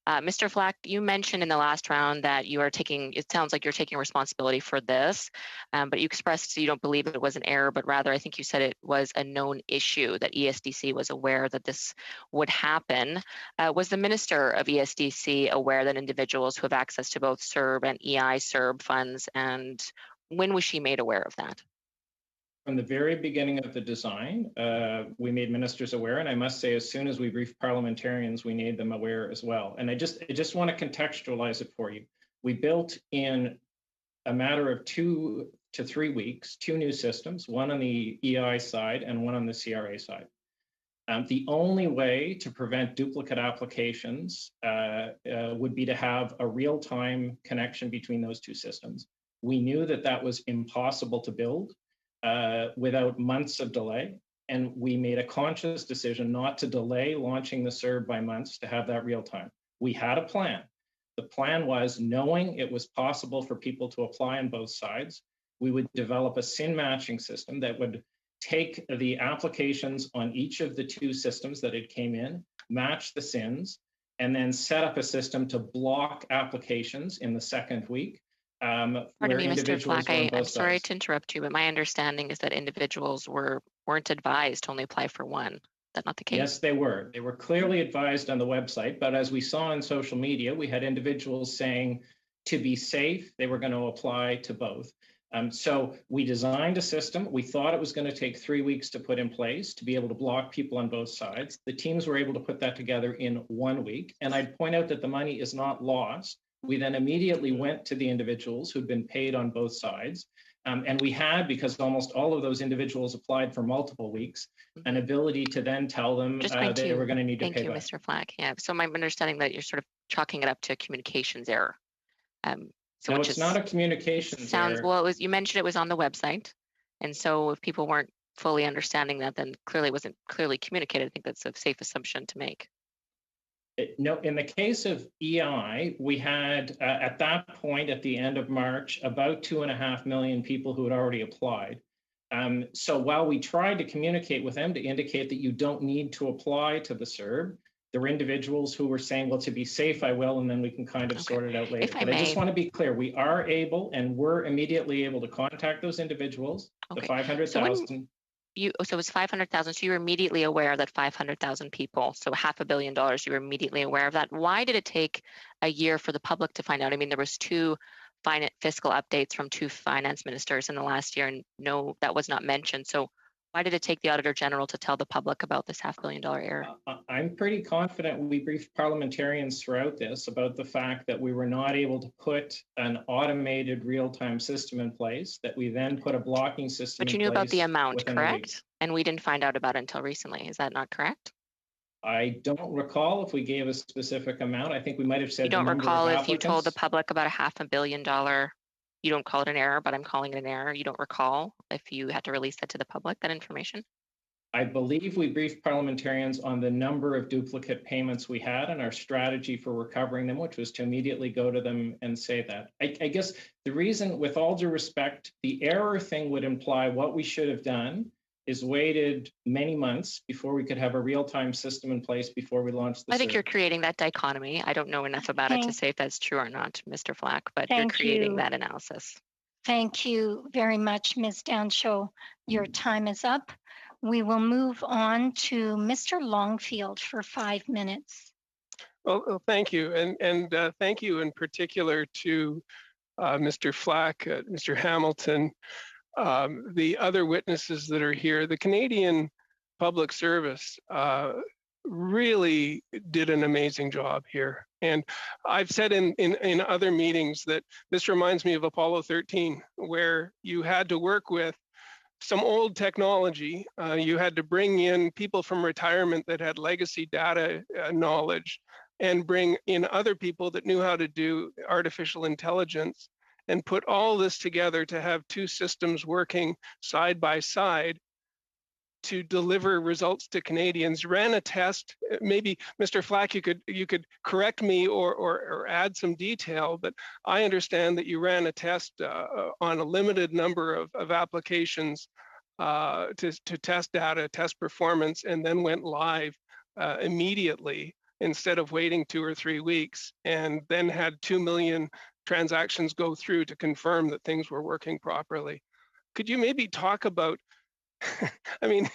Mr. Flack, you mentioned in the last round that it sounds like you're taking responsibility for this, but you expressed you don't believe it was an error, but rather I think you said it was a known issue, that ESDC was aware that this would happen. Was the Minister of ESDC aware that individuals who have access to both CERB and EI CERB funds, and when was she made aware of that? From the very beginning of the design, we made ministers aware, and I must say, as soon as we briefed parliamentarians, we made them aware as well. And I just want to contextualize it for you. We built in a matter of 2 to 3 weeks 2 new systems, one on the EI side and one on the CRA side. The only way to prevent duplicate applications would be to have a real-time connection between those 2 systems. We knew that was impossible to build without months of delay. And we made a conscious decision not to delay launching the CERB by months to have that real time. We had a plan. The plan was, knowing it was possible for people to apply on both sides, we would develop a SIN matching system that would take the applications on each of the 2 systems that it came in, match the SINs, and then set up a system to block applications in the 2nd week. Pardon me, Mr. Flack, I'm sorry to interrupt you, but my understanding is that individuals weren't advised to only apply for one. Is that not the case? Yes, they were. They were clearly advised on the website, but as we saw on social media, we had individuals saying to be safe, they were going to apply to both. So we designed a system. We thought it was going to take 3 weeks to put in place to be able to block people on both sides. The teams were able to put that together in 1 week. And I'd point out that the money is not lost. We then immediately went to the individuals who'd been paid on both sides. And we had, because almost all of those individuals applied for multiple weeks, an ability to then tell them they were going to need to pay back. Thank you, Mr. Flack. Yeah, so my understanding that you're sort of chalking it up to a communications error. So no, it's not a communications error. Well, you mentioned it was on the website. And so if people weren't fully understanding that, then clearly it wasn't clearly communicated. I think that's a safe assumption to make. No, in the case of EI, we had at that point, at the end of March, about 2.5 million people who had already applied. So while we tried to communicate with them to indicate that you don't need to apply to the CERB, there were individuals who were saying, well, to be safe, I will, and then we can kind of sort it out later. But I just want to be clear, we are able and we're immediately able to contact those individuals, the 500,000. So it was 500,000. So you were immediately aware that 500,000 people, so $500 million, you were immediately aware of that. Why did it take a year for the public to find out? I mean, there was 2 fiscal updates from 2 finance ministers in the last year, and no, that was not mentioned. So why did it take the Auditor General to tell the public about this $500 million error? I'm pretty confident we briefed parliamentarians throughout this about the fact that we were not able to put an automated real-time system in place, that we then put a blocking system in place. But you knew about the amount, correct? And we didn't find out about it until recently. Is that not correct? I don't recall if we gave a specific amount. I think we might have said. You don't recall if you told the public about a $500 million. You don't call it an error, but I'm calling it an error. You don't recall if you had to release that to the public, that information? I believe we briefed parliamentarians on the number of duplicate payments we had and our strategy for recovering them, which was to immediately go to them and say that. I guess the reason, with all due respect, the error thing would imply what we should have done is waited many months before we could have a real-time system in place before we launched the I think service. you're creating that dichotomy. I don't know enough about it to say if that's true or not, Mr. Flack, but you're creating that analysis. Thank you very much, Ms. Danshaw. Your time is up. We will move on to Mr. Longfield for 5 minutes. Well, thank you. And thank you in particular to Mr. Flack, Mr. Hamilton, the other witnesses that are here. The Canadian Public Service really did an amazing job here. And I've said in other meetings that this reminds me of Apollo 13, where you had to work with some old technology. You had to bring in people from retirement that had legacy data knowledge and bring in other people that knew how to do artificial intelligence and put all this together to have 2 systems working side by side to deliver results to Canadians. Ran a test. Maybe Mr. Flack, you could correct me or add some detail, but I understand that you ran a test on a limited number of applications to test data, test performance, and then went live immediately instead of waiting 2 or 3 weeks, and then had 2 million transactions go through to confirm that things were working properly. Could you maybe talk about, I mean,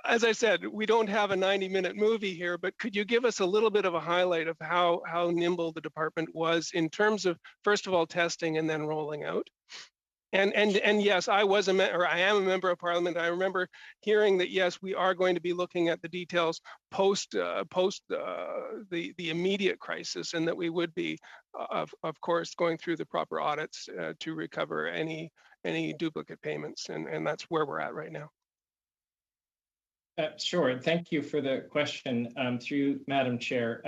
as I said, we don't have a 90-minute movie here, but could you give us a little bit of a highlight of how nimble the department was in terms of, first of all, testing and then rolling out? And yes, I am a member of Parliament. I remember hearing that, yes, we are going to be looking at the details post the immediate crisis, and that we would be, of course, going through the proper audits to recover any duplicate payments, and that's where we're at right now. Sure. Thank you for the question through Madam Chair.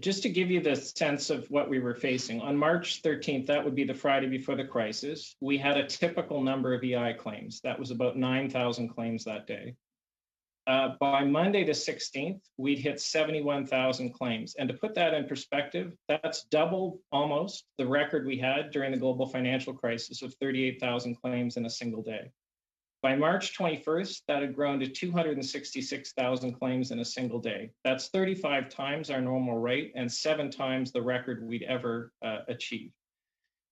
Just to give you the sense of what we were facing, on March 13th, that would be the Friday before the crisis, we had a typical number of EI claims. That was about 9,000 claims that day. By Monday the 16th, we'd hit 71,000 claims. And to put that in perspective, that's double almost the record we had during the global financial crisis of 38,000 claims in a single day. By March 21st, that had grown to 266,000 claims in a single day. That's 35 times our normal rate and 7 times the record we'd ever achieved.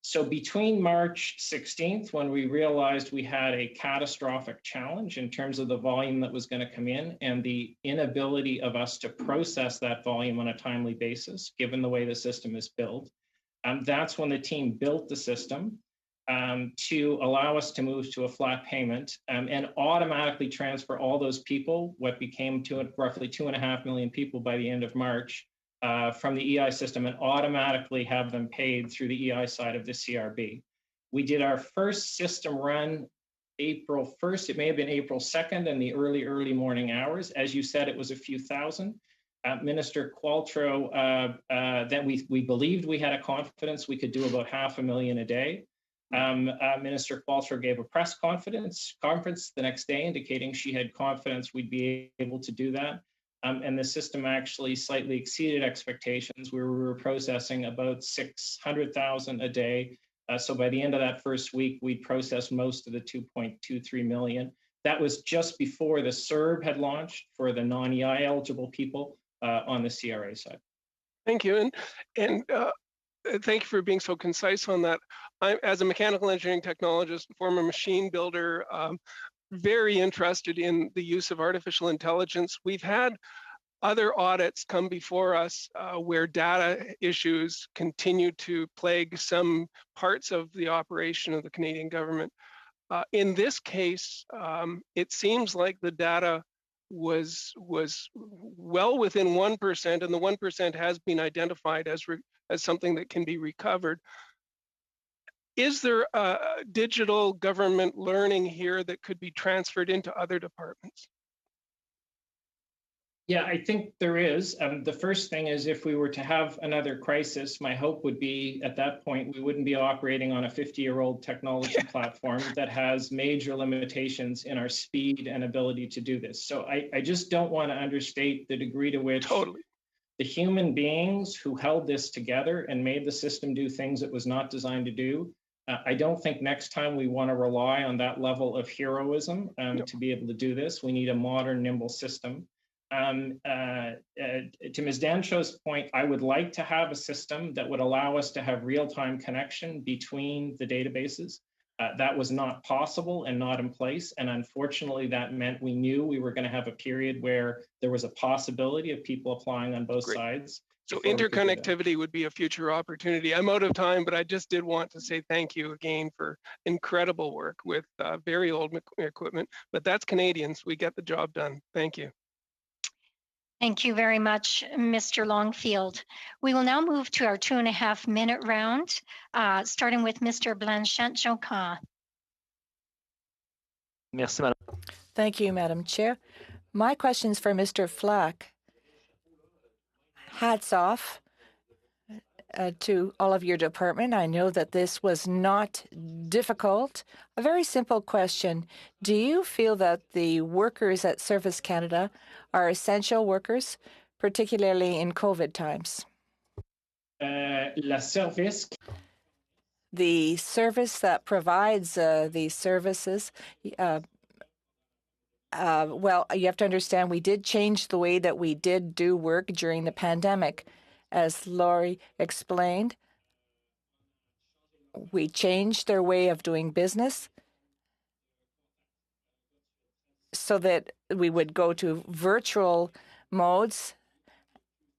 So between March 16th, when we realized we had a catastrophic challenge in terms of the volume that was going to come in and the inability of us to process that volume on a timely basis, given the way the system is built, That's when the team built the system to allow us to move to a flat payment and automatically transfer all those people, what became roughly 2.5 million people by the end of March, from the EI system, and automatically have them paid through the EI side of the CRB. We did our first system run April 1st. It may have been April 2nd in the early morning hours. As you said, it was a few thousand. Minister Qualtrough, that we believed we had a confidence we could do about 500,000 a day. Minister Qualtrough gave a press conference the next day indicating she had confidence we'd be able to do that. And the system actually slightly exceeded expectations. We were processing about 600,000 a day. So by the end of that first week, we'd processed most of the 2.23 million. That was just before the CERB had launched for the non-EI eligible people on the CRA side. Thank you. And thank you for being so concise on that. I'm, as a mechanical engineering technologist, former machine builder, very interested in the use of artificial intelligence. We've had other audits come before us where data issues continue to plague some parts of the operation of the Canadian government. In this case, it seems like the data was well within 1%, and the 1% has been identified as something that can be recovered. Is there digital government learning here that could be transferred into other departments? Yeah, I think there is. The first thing is, if we were to have another crisis, my hope would be at that point, we wouldn't be operating on a 50-year-old technology platform that has major limitations in our speed and ability to do this. So I just don't want to understate the degree to which the human beings who held this together and made the system do things it was not designed to do. I don't think next time we want to rely on that level of heroism to be able to do this. We need a modern, nimble system. To Ms. Dancho's point, I would like to have a system that would allow us to have real-time connection between the databases. That was not possible and not in place. And unfortunately, that meant we knew we were going to have a period where there was a possibility of people applying on both sides. So interconnectivity would be a future opportunity. I'm out of time, but I just did want to say thank you again for incredible work with very old equipment. But that's Canadians. We get the job done. Thank you. Thank you very much, Mr. Longfield. We will now move to our 2.5-minute round, starting with Mr. Blanchette-Jonca. Merci, Madam. Thank you, Madam Chair. My question is for Mr. Flack. Hats off to all of your department. I know that this was not difficult. A very simple question. Do you feel that the workers at Service Canada are essential workers, particularly in COVID times? La service. The service that provides these services, well, you have to understand we did change the way that we did do work during the pandemic. As Laurie explained, we changed their way of doing business so that we would go to virtual modes,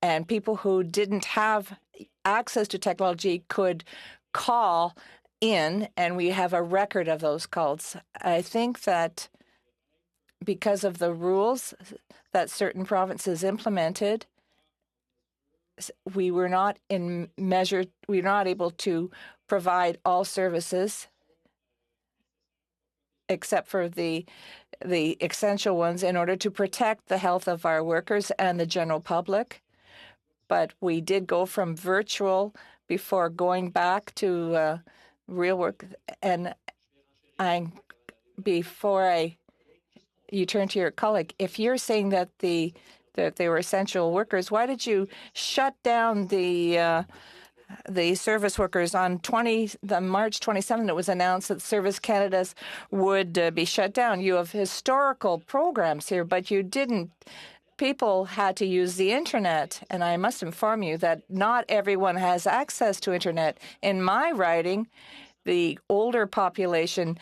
and people who didn't have access to technology could call in, and we have a record of those calls. I think that because of the rules that certain provinces implemented, we were not able to provide all services except for the essential ones in order to protect the health of our workers and the general public. But we did go from virtual before going back to real work. And before you turn to your colleague, if you're saying that that they were essential workers, why did you shut down the service workers on March 27th? It was announced that Service Canada's would be shut down. You have historical programs here, but you didn't. People had to use the internet, and I must inform you that not everyone has access to internet. In my riding, the older population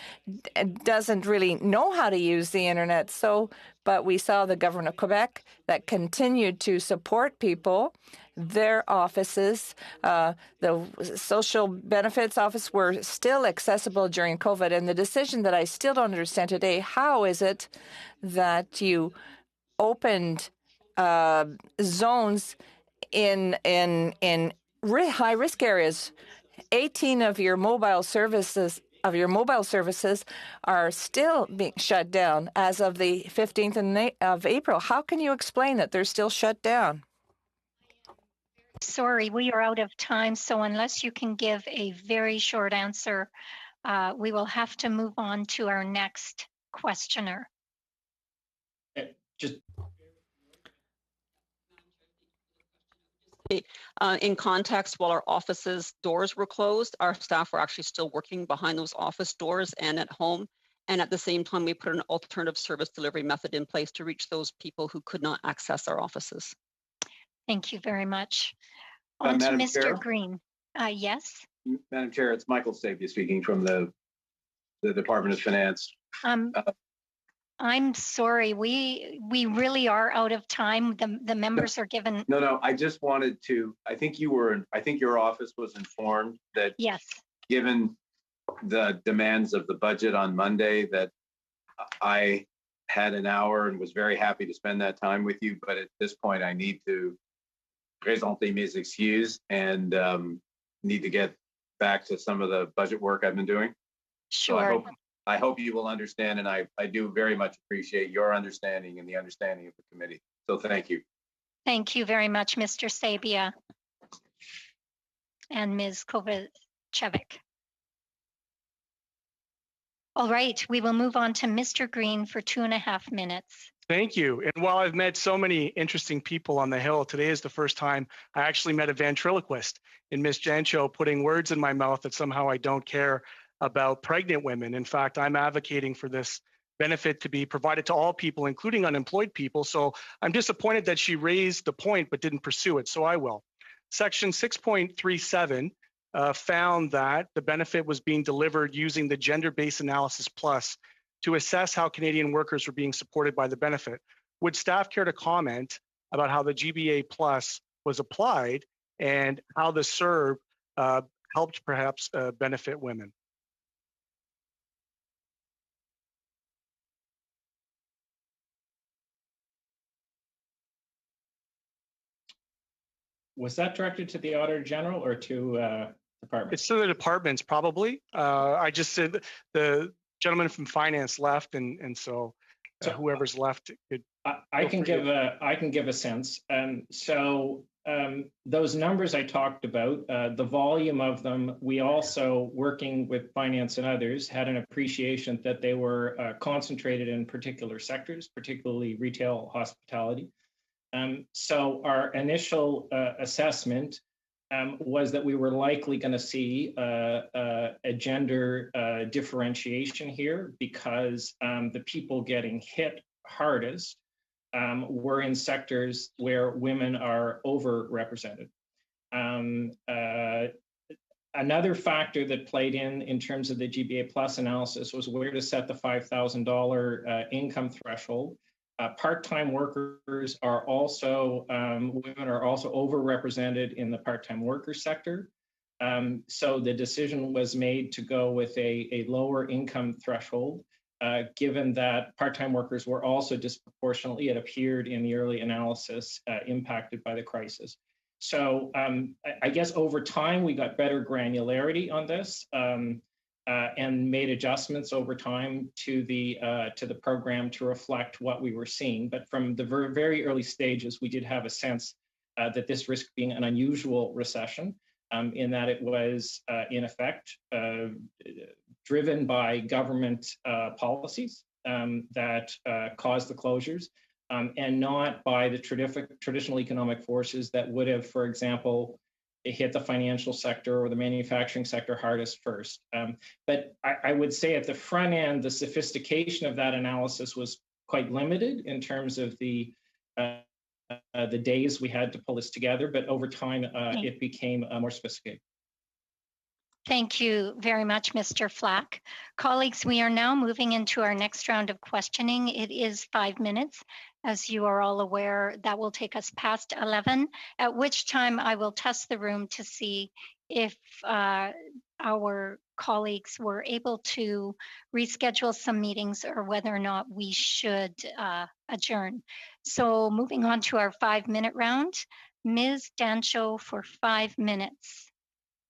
doesn't really know how to use the internet. So, but we saw the government of Quebec that continued to support people. Their offices, the social benefits office, were still accessible during COVID. And the decision that I still don't understand today, how is it that you opened zones in high risk areas? 18 of your mobile services are still being shut down as of the 15th of April. How can you explain that they're still shut down? Sorry, we are out of time. So unless you can give a very short answer, we will have to move on to our next questioner. Just in context, while our offices doors were closed, our staff were actually still working behind those office doors and at home. And at the same time, we put an alternative service delivery method in place to reach those people who could not access our offices. Thank you very much. On to Mr. Chair? Green. Yes. Madam Chair, it's Michael Sabia speaking from the Department of Finance. I'm sorry, we really are out of time. The members are given. No, I just wanted to, I think your office was informed that yes, given the demands of the budget on Monday, that I had an hour and was very happy to spend that time with you. But at this point, I need to présenter mes excuses and need to get back to some of the budget work I've been doing. Sure. So I hope you will understand, and I do very much appreciate your understanding and the understanding of the committee. So thank you. Thank you very much, Mr. Sabia and Ms. Kovacevic. All right, we will move on to Mr. Green for 2.5 minutes. Thank you. And while I've met so many interesting people on the Hill, today is the first time I actually met a ventriloquist in Ms. Jancho putting words in my mouth that somehow I don't care about pregnant women. In fact, I'm advocating for this benefit to be provided to all people, including unemployed people. So I'm disappointed that she raised the point but didn't pursue it, so I will. Section 6.37 found that the benefit was being delivered using the gender-based analysis plus to assess how Canadian workers were being supported by the benefit. Would staff care to comment about how the GBA plus was applied and how the CERB helped perhaps benefit women? was that directed to the Auditor General or to department? It's to the departments, probably. I just said the gentleman from finance left, and so whoever's left could. I can give a sense. So those numbers I talked about, the volume of them, we also, working with finance and others, had an appreciation that they were concentrated in particular sectors, particularly retail, hospitality. So our initial assessment was that we were likely going to see a gender differentiation here because the people getting hit hardest were in sectors where women are overrepresented. Another factor that played in terms of the GBA plus analysis was where to set the $5,000 income threshold. Part-time workers are also, women are also overrepresented in the part-time worker sector. So the decision was made to go with a lower income threshold, given that part-time workers were also disproportionately, it appeared in the early analysis, impacted by the crisis. So I guess over time, we got better granularity on this. And made adjustments over time to the program to reflect what we were seeing. But from the very early stages, we did have a sense that this risked being an unusual recession, in that it was in effect driven by government policies that caused the closures, and not by the traditional economic forces that would have, for example, hit the financial sector or the manufacturing sector hardest first. But I would say at the front end, the sophistication of that analysis was quite limited in terms of the days we had to pull this together. But over time, it became more sophisticated. Thank you very much, Mr. Flack. Colleagues, we are now moving into our next round of questioning. It is 5 minutes. As you are all aware, that will take us past 11, at which time I will test the room to see if our colleagues were able to reschedule some meetings or whether or not we should adjourn. So moving on to our 5-minute round, Ms. Dancho for 5 minutes.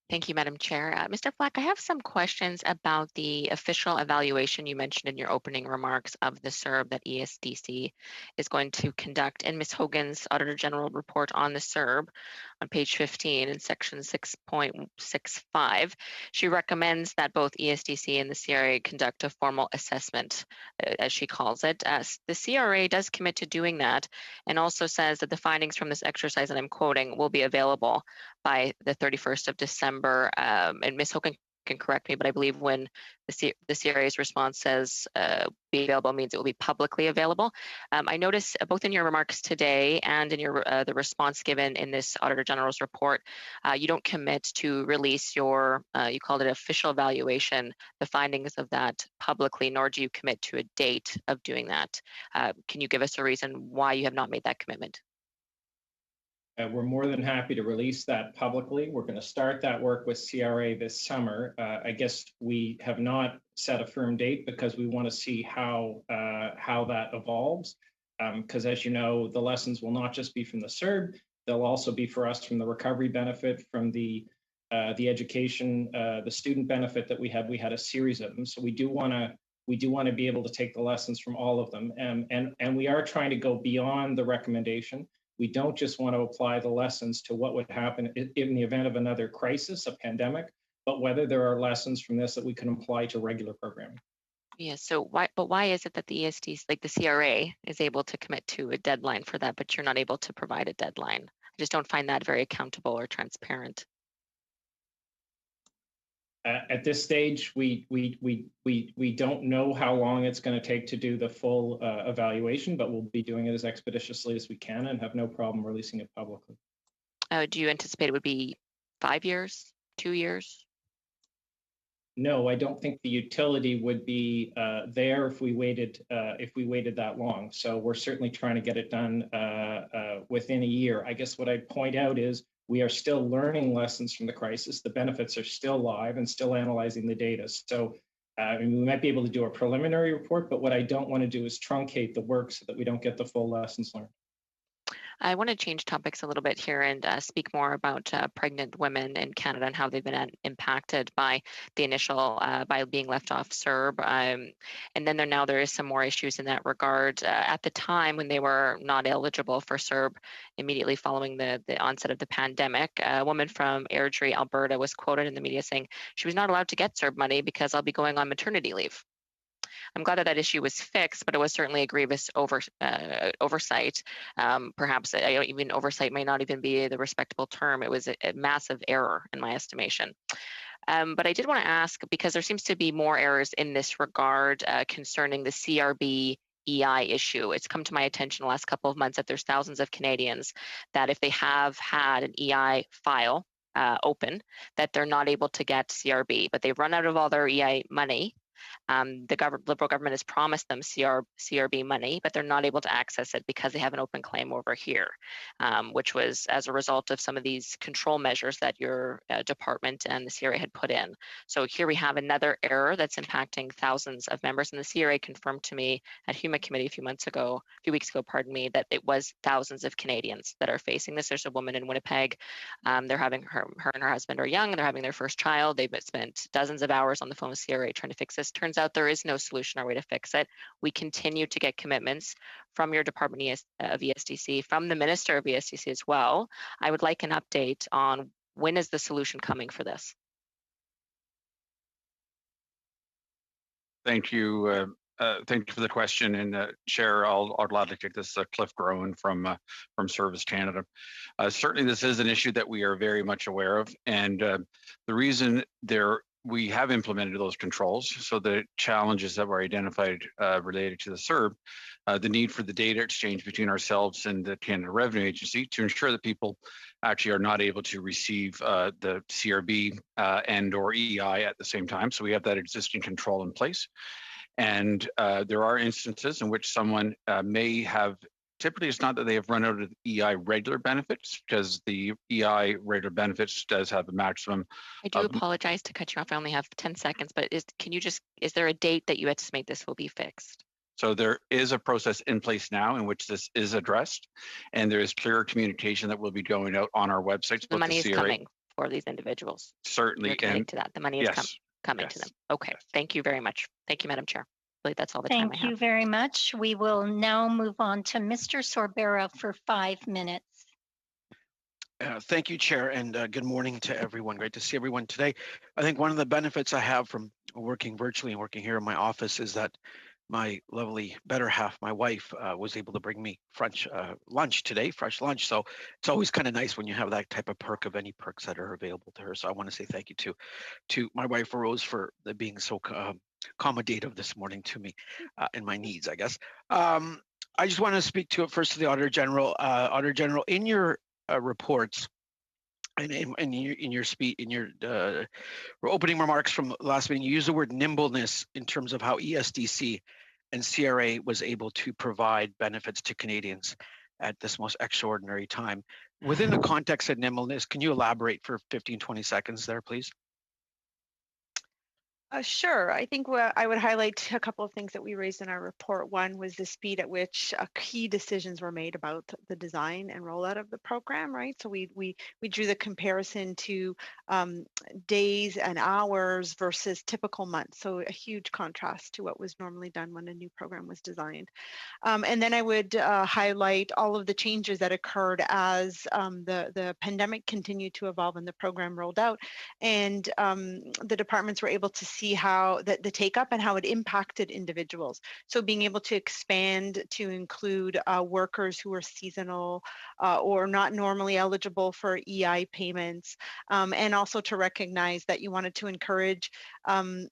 Thank you, Madam Chair. Mr. Flack, I have some questions about the official evaluation you mentioned in your opening remarks of the CERB that ESDC is going to conduct. In Ms. Hogan's Auditor General report on the CERB on page 15 in section 6.65, she recommends that both ESDC and the CRA conduct a formal assessment, as she calls it. The CRA does commit to doing that and also says that the findings from this exercise, and I'm quoting, will be available by the 31st of December. And Ms. Hogan can correct me, but I believe when the CRA's response says be available means it will be publicly available. I notice both in your remarks today and in your the response given in this Auditor General's report, you don't commit to release your, you called it official evaluation, the findings of that publicly, nor do you commit to a date of doing that. Can you give us a reason why you have not made that commitment? We're more than happy to release that publicly. We're going to start that work with CRA this summer. I guess we have not set a firm date because we want to see how that evolves. Because as you know, the lessons will not just be from the CERB, they'll also be for us from the recovery benefit, from the education, the student benefit that we had. We had a series of them, so we do want to be able to take the lessons from all of them, and we are trying to go beyond the recommendation. We don't just want to apply the lessons to what would happen in the event of another crisis, a pandemic, but whether there are lessons from this that we can apply to regular programming. Yeah, so why is it that the ESDs, like the CRA, is able to commit to a deadline for that, but you're not able to provide a deadline? I just don't find that very accountable or transparent. At this stage, we don't know how long it's going to take to do the full evaluation, but we'll be doing it as expeditiously as we can and have no problem releasing it publicly. Do you anticipate it would be 5 years, 2 years? No, I don't think the utility would be there if we waited that long. So we're certainly trying to get it done within a year. I guess what I'd point out is we are still learning lessons from the crisis. The benefits are still live and still analyzing the data. So we might be able to do a preliminary report, but what I don't want to do is truncate the work so that we don't get the full lessons learned. I want to change topics a little bit here and speak more about pregnant women in Canada and how they've been impacted by the initial, by being left off CERB. And then there is some more issues in that regard. At the time when they were not eligible for CERB, immediately following the onset of the pandemic, a woman from Airdrie, Alberta was quoted in the media saying she was not allowed to get CERB money because I'll be going on maternity leave. I'm glad that issue was fixed, but it was certainly a grievous oversight. Perhaps even oversight may not even be the respectable term. It was a massive error in my estimation. But I did want to ask, because there seems to be more errors in this regard concerning the CRB EI issue. It's come to my attention the last couple of months that there's thousands of Canadians that if they have had an EI file open, that they're not able to get CRB, but they've run out of all their EI money. The Liberal government has promised them CRB money, but they're not able to access it because they have an open claim over here, which was as a result of some of these control measures that your department and the CRA had put in. So here we have another error that's impacting thousands of members, and the CRA confirmed to me at HUMA committee a few weeks ago, that it was thousands of Canadians that are facing this. There's a woman in Winnipeg. They're having her and her husband are young, and they're having their first child. They've spent dozens of hours on the phone with CRA trying to fix this. Turns out there is no solution or way to fix it. We continue to get commitments from your Department of ESDC, from the Minister of ESDC as well. I would like an update on when is the solution coming for this? Thank you. Thank you for the question. And Chair, I'll gladly take this. Cliff Groen from Service Canada. Certainly, this is an issue that we are very much aware of, and the reason there we have implemented those controls. So the challenges that were identified related to the CERB, the need for the data exchange between ourselves and the Canada Revenue Agency to ensure that people actually are not able to receive the CRB and or EI at the same time. So we have that existing control in place. And there are instances in which someone may have, typically it's not that they have run out of EI regular benefits, because the EI regular benefits does have a maximum. I do apologize to cut you off. I only have 10 seconds, but is there a date that you estimate this will be fixed? So there is a process in place now in which this is addressed, and there is clear communication that will be going out on our websites. The money is coming for these individuals. Certainly. You're committing to that. The money is coming yes. to them. Okay. Yes. Thank you very much. Thank you, Madam Chair. I believe that's all the time I have. Thank you very much. We will now move on to Mr. Sorbera for 5 minutes. Thank you, Chair, and good morning to everyone. Great to see everyone today. I think one of the benefits I have from working virtually and working here in my office is that my lovely better half, my wife, was able to bring me French lunch today, fresh lunch. So it's always kind of nice when you have that type of perk of any perks that are available to her. So I want to say thank you to my wife, Rose, for being so accommodative this morning to me and my needs, I guess. I just want to speak to it first to the Auditor General. Auditor General, in your reports and in your speech, in your opening remarks from last meeting, you used the word nimbleness in terms of how ESDC and CRA was able to provide benefits to Canadians at this most extraordinary time. Within the context of nimbleness, can you elaborate for 15, 20 seconds there, please? Sure. I think I would highlight a couple of things that we raised in our report. One was the speed at which key decisions were made about the design and rollout of the program, right? So we drew the comparison to days and hours versus typical months. So a huge contrast to what was normally done when a new program was designed. And then I would highlight all of the changes that occurred as the pandemic continued to evolve and the program rolled out. And the departments were able to see how the take up and how it impacted individuals. So being able to expand to include workers who are seasonal or not normally eligible for EI payments, and also to recognize that you wanted to encourage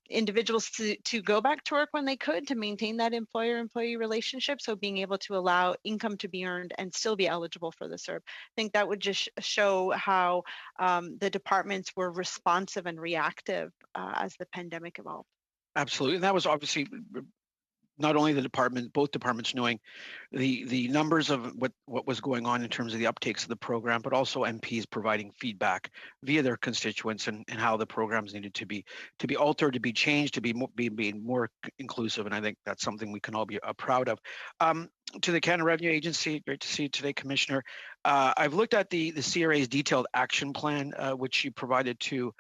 individuals to go back to work when they could, to maintain that employer-employee relationship. So being able to allow income to be earned and still be eligible for the CERB. I think that would just show how the departments were responsive and reactive as the pandemic evolved. Absolutely. And that was obviously not only the department, both departments knowing the numbers of what was going on in terms of the uptakes of the program, but also MPs providing feedback via their constituents and how the programs needed to be altered, to be changed, to be more inclusive. And I think that's something we can all be proud of. To the Canada Revenue Agency, great to see you today, Commissioner. I've looked at the CRA's detailed action plan, which you provided to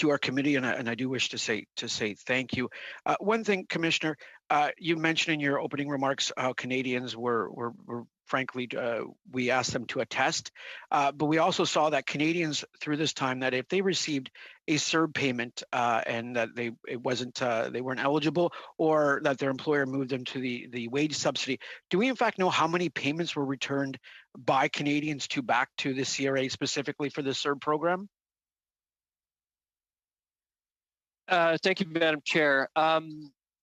our committee, and I do wish to say thank you. One thing, Commissioner, you mentioned in your opening remarks how Canadians were frankly, we asked them to attest, but we also saw that Canadians through this time, that if they received a CERB payment and that they weren't eligible, or that their employer moved them to the wage subsidy, do we in fact know how many payments were returned by Canadians back to the CRA specifically for the CERB program? Thank you, Madam Chair.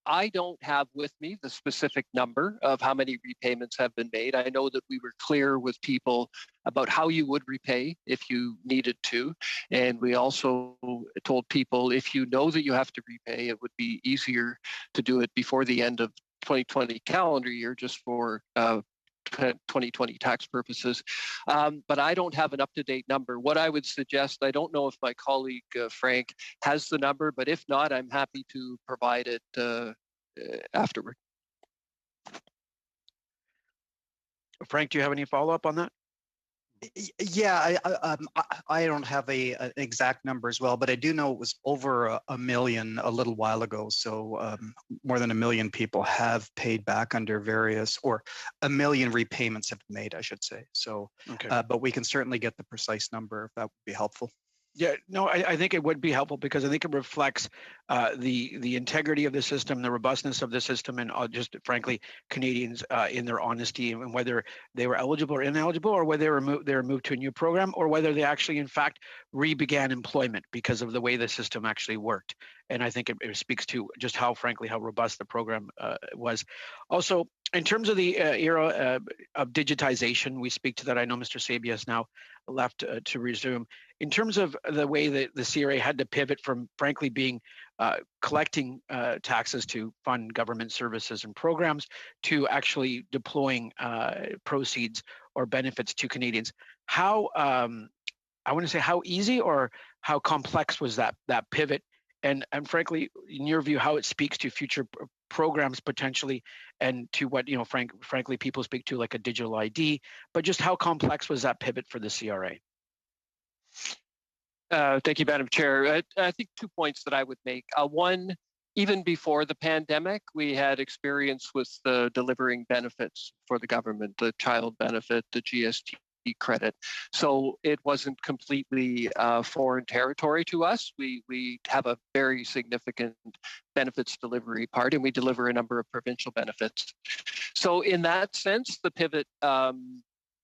I don't have with me the specific number of how many repayments have been made. I know that we were clear with people about how you would repay if you needed to. And we also told people, if you know that you have to repay, it would be easier to do it before the end of 2020 calendar year, just for 2020 tax purposes. But I don't have an up-to-date number. What I would suggest, I don't know if my colleague Frank has the number, but if not, I'm happy to provide it afterward. Frank, do you have any follow-up on that? Yeah, I don't have an exact number as well, but I do know it was over a million a little while ago. So more than 1 million people have paid back under various, or 1 million repayments have been made, I should say. So, okay. But we can certainly get the precise number if that would be helpful. Yeah, no, I think it would be helpful because I think it reflects the integrity of the system, the robustness of the system, and just frankly, Canadians in their honesty and whether they were eligible or ineligible, or whether they were moved to a new program, or whether they actually, in fact, re-began employment because of the way the system actually worked. And I think it speaks to just how, frankly, how robust the program was. Also, in terms of the era of digitization, we speak to that. I know Mr. Sabia has now left to resume. In terms of the way that the CRA had to pivot from, frankly, being collecting taxes to fund government services and programs to actually deploying proceeds or benefits to Canadians, how I want to say how easy or how complex was that pivot? And frankly, in your view, how it speaks to future programs potentially, and to what frankly people speak to like a digital ID, but just how complex was that pivot for the CRA? Thank you, Madam Chair. I think 2 points that I would make. One, even before the pandemic, we had experience with delivering benefits for the government, the child benefit, the GST credit. So it wasn't completely foreign territory to us. We have a very significant benefits delivery part, and we deliver a number of provincial benefits. So in that sense, the pivot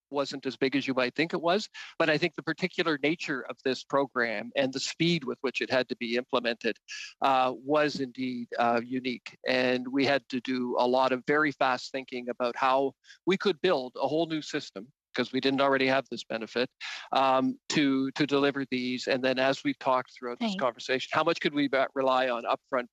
wasn't as big as you might think it was, but I think the particular nature of this program and the speed with which it had to be implemented was indeed unique. And we had to do a lot of very fast thinking about how we could build a whole new system, because we didn't already have this benefit, to deliver these. And then as we've talked throughout this conversation, how much could we rely on upfront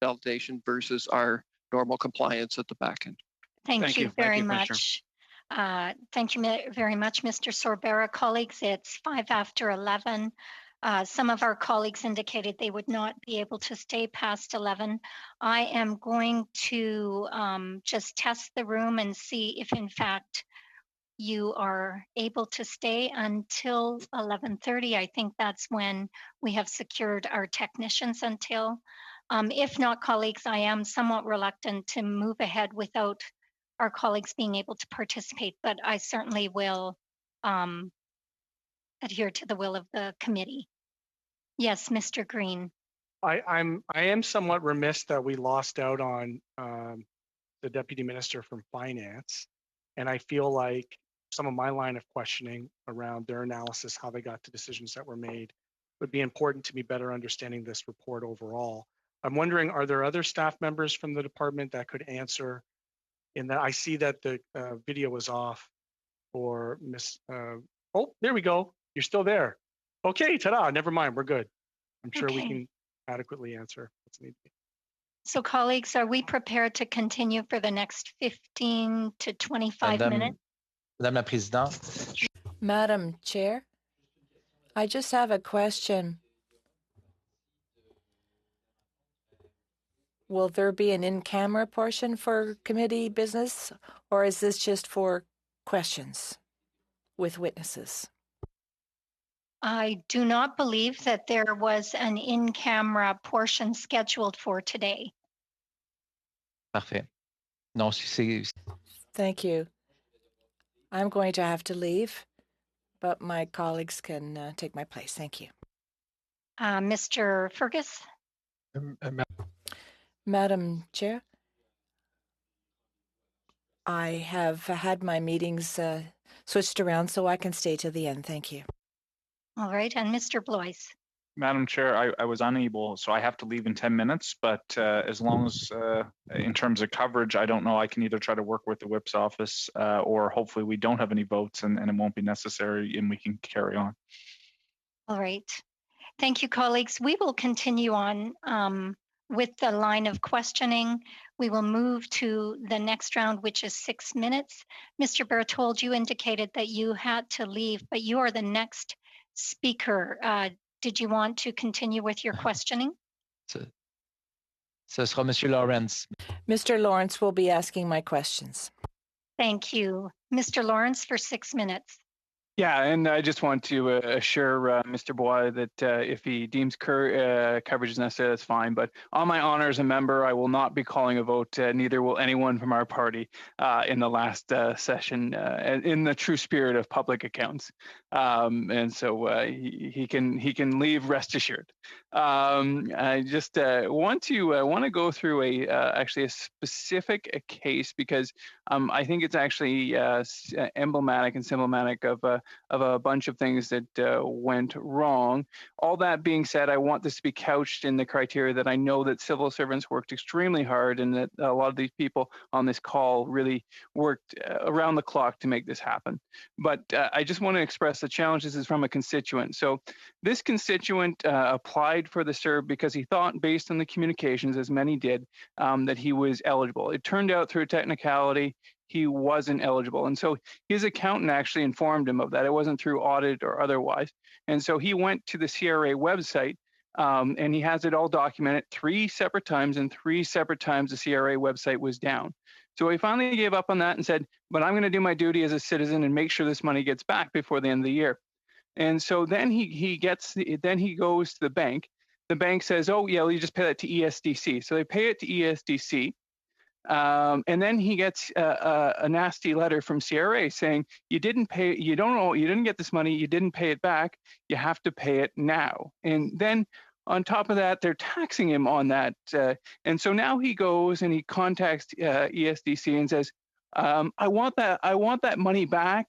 validation versus our normal compliance at the back end? Thank you very much. Thank you very much, Mr. Sorbera. Colleagues, it's 11:05. Some of our colleagues indicated they would not be able to stay past 11. I am going to just test the room and see if, in fact, you are able to stay until 11:30. I think that's when we have secured our technicians until. If not, colleagues, I am somewhat reluctant to move ahead without our colleagues being able to participate, but I certainly will adhere to the will of the committee. Yes, Mr. Green. I am somewhat remiss that we lost out on the Deputy Minister from Finance, and I feel like some of my line of questioning around their analysis, how they got to decisions that were made, would be important to me better understanding this report overall. I'm wondering, are there other staff members from the department that could answer? In that, I see that the video was off for Miss. Oh, there we go. You're still there. Okay, ta-da. Never mind. We're good. I'm sure we can adequately answer what's needed. So, colleagues, are we prepared to continue for the next 15 to 25 minutes? Madame la Présidente. Madam Chair, I just have a question. Will there be an in-camera portion for committee business, or is this just for questions with witnesses? I do not believe that there was an in-camera portion scheduled for today. Parfait. Non, Thank you. I'm going to have to leave, but my colleagues can take my place. Thank you. Mr. Fergus? Madam Chair, I have had my meetings switched around so I can stay to the end. Thank you. All right, and Mr. Blois? Madam Chair, I was unable, so I have to leave in 10 minutes, but as long as in terms of coverage, I don't know, I can either try to work with the whip's office or hopefully we don't have any votes and it won't be necessary and we can carry on. All right. Thank you, colleagues. We will continue on with the line of questioning. We will move to the next round, which is 6 minutes. Mr. Berthold, you indicated that you had to leave, but you are the next speaker. Did you want to continue with your questioning? Ce sera Monsieur Lawrence. Mr. Lawrence will be asking my questions. Thank you. Mr. Lawrence for 6 minutes. Yeah, and I just want to assure Mr. Bois that if he deems coverage is necessary, that's fine. But on my honor as a member, I will not be calling a vote. Neither will anyone from our party in the last session, in the true spirit of public accounts. And so he can leave, rest assured. I just want to go through actually a specific case because I think it's actually emblematic and symptomatic of a bunch of things that went wrong. All that being said, I want this to be couched in the criteria that I know that civil servants worked extremely hard and that a lot of these people on this call really worked around the clock to make this happen. But I just want to express the challenges is from a constituent. So this constituent applied for the CERB because he thought, based on the communications, as many did, that he was eligible. It turned out through a technicality, he wasn't eligible. And so his accountant actually informed him of that. It wasn't through audit or otherwise. And so he went to the CRA website and he has it all documented 3 separate times, and 3 separate times the CRA website was down. So he finally gave up on that and said, but I'm going to do my duty as a citizen and make sure this money gets back before the end of the year. And so then he goes to the bank. The bank says, oh yeah, well, you just pay that to ESDC. So they pay it to ESDC. And then he gets a nasty letter from CRA saying, you didn't get this money, you didn't pay it back, you have to pay it now. And then on top of that, they're taxing him on that. And so now he goes and he contacts ESDC and says, I want that money back,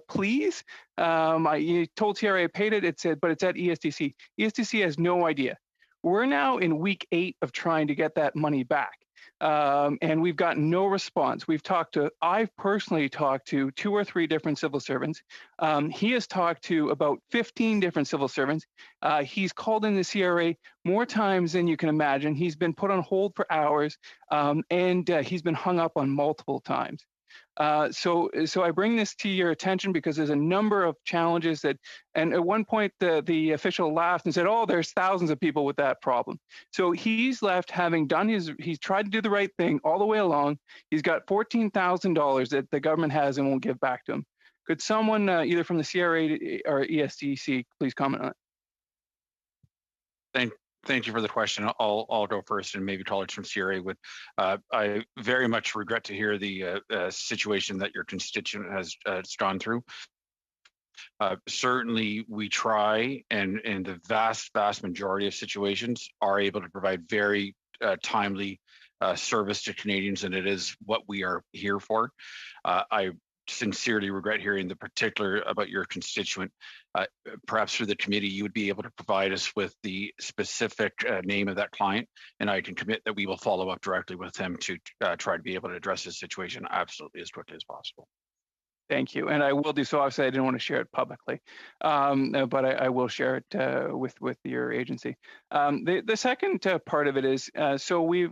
please. You told CRA I paid it, but it's at ESDC. ESDC has no idea. We're now in week 8 of trying to get that money back. And we've gotten no response. I've personally talked to 2 or 3 different civil servants. He has talked to about 15 different civil servants. He's called in the CRA more times than you can imagine. He's been put on hold for hours, and he's been hung up on multiple times. So I bring this to your attention because there's a number of challenges and at one point the official laughed and said, oh, there's thousands of people with that problem. So he's left having he's tried to do the right thing all the way along. He's got $14,000 that the government has and won't give back to him. Could someone either from the CRA or ESDC please comment on it? Thank you for the question. I'll go first, and maybe colleagues from CRA would. I very much regret to hear the situation that your constituent has gone through. Certainly, we try, and in the vast majority of situations, are able to provide very timely service to Canadians, and it is what we are here for. I sincerely regret hearing the particular about your constituent. Perhaps through the committee, you would be able to provide us with the specific name of that client, and I can commit that we will follow up directly with him to try to be able to address his situation absolutely as quickly as possible. Thank you, and I will do so. Obviously, I didn't want to share it publicly, but I will share it with your agency. The second part of it is so we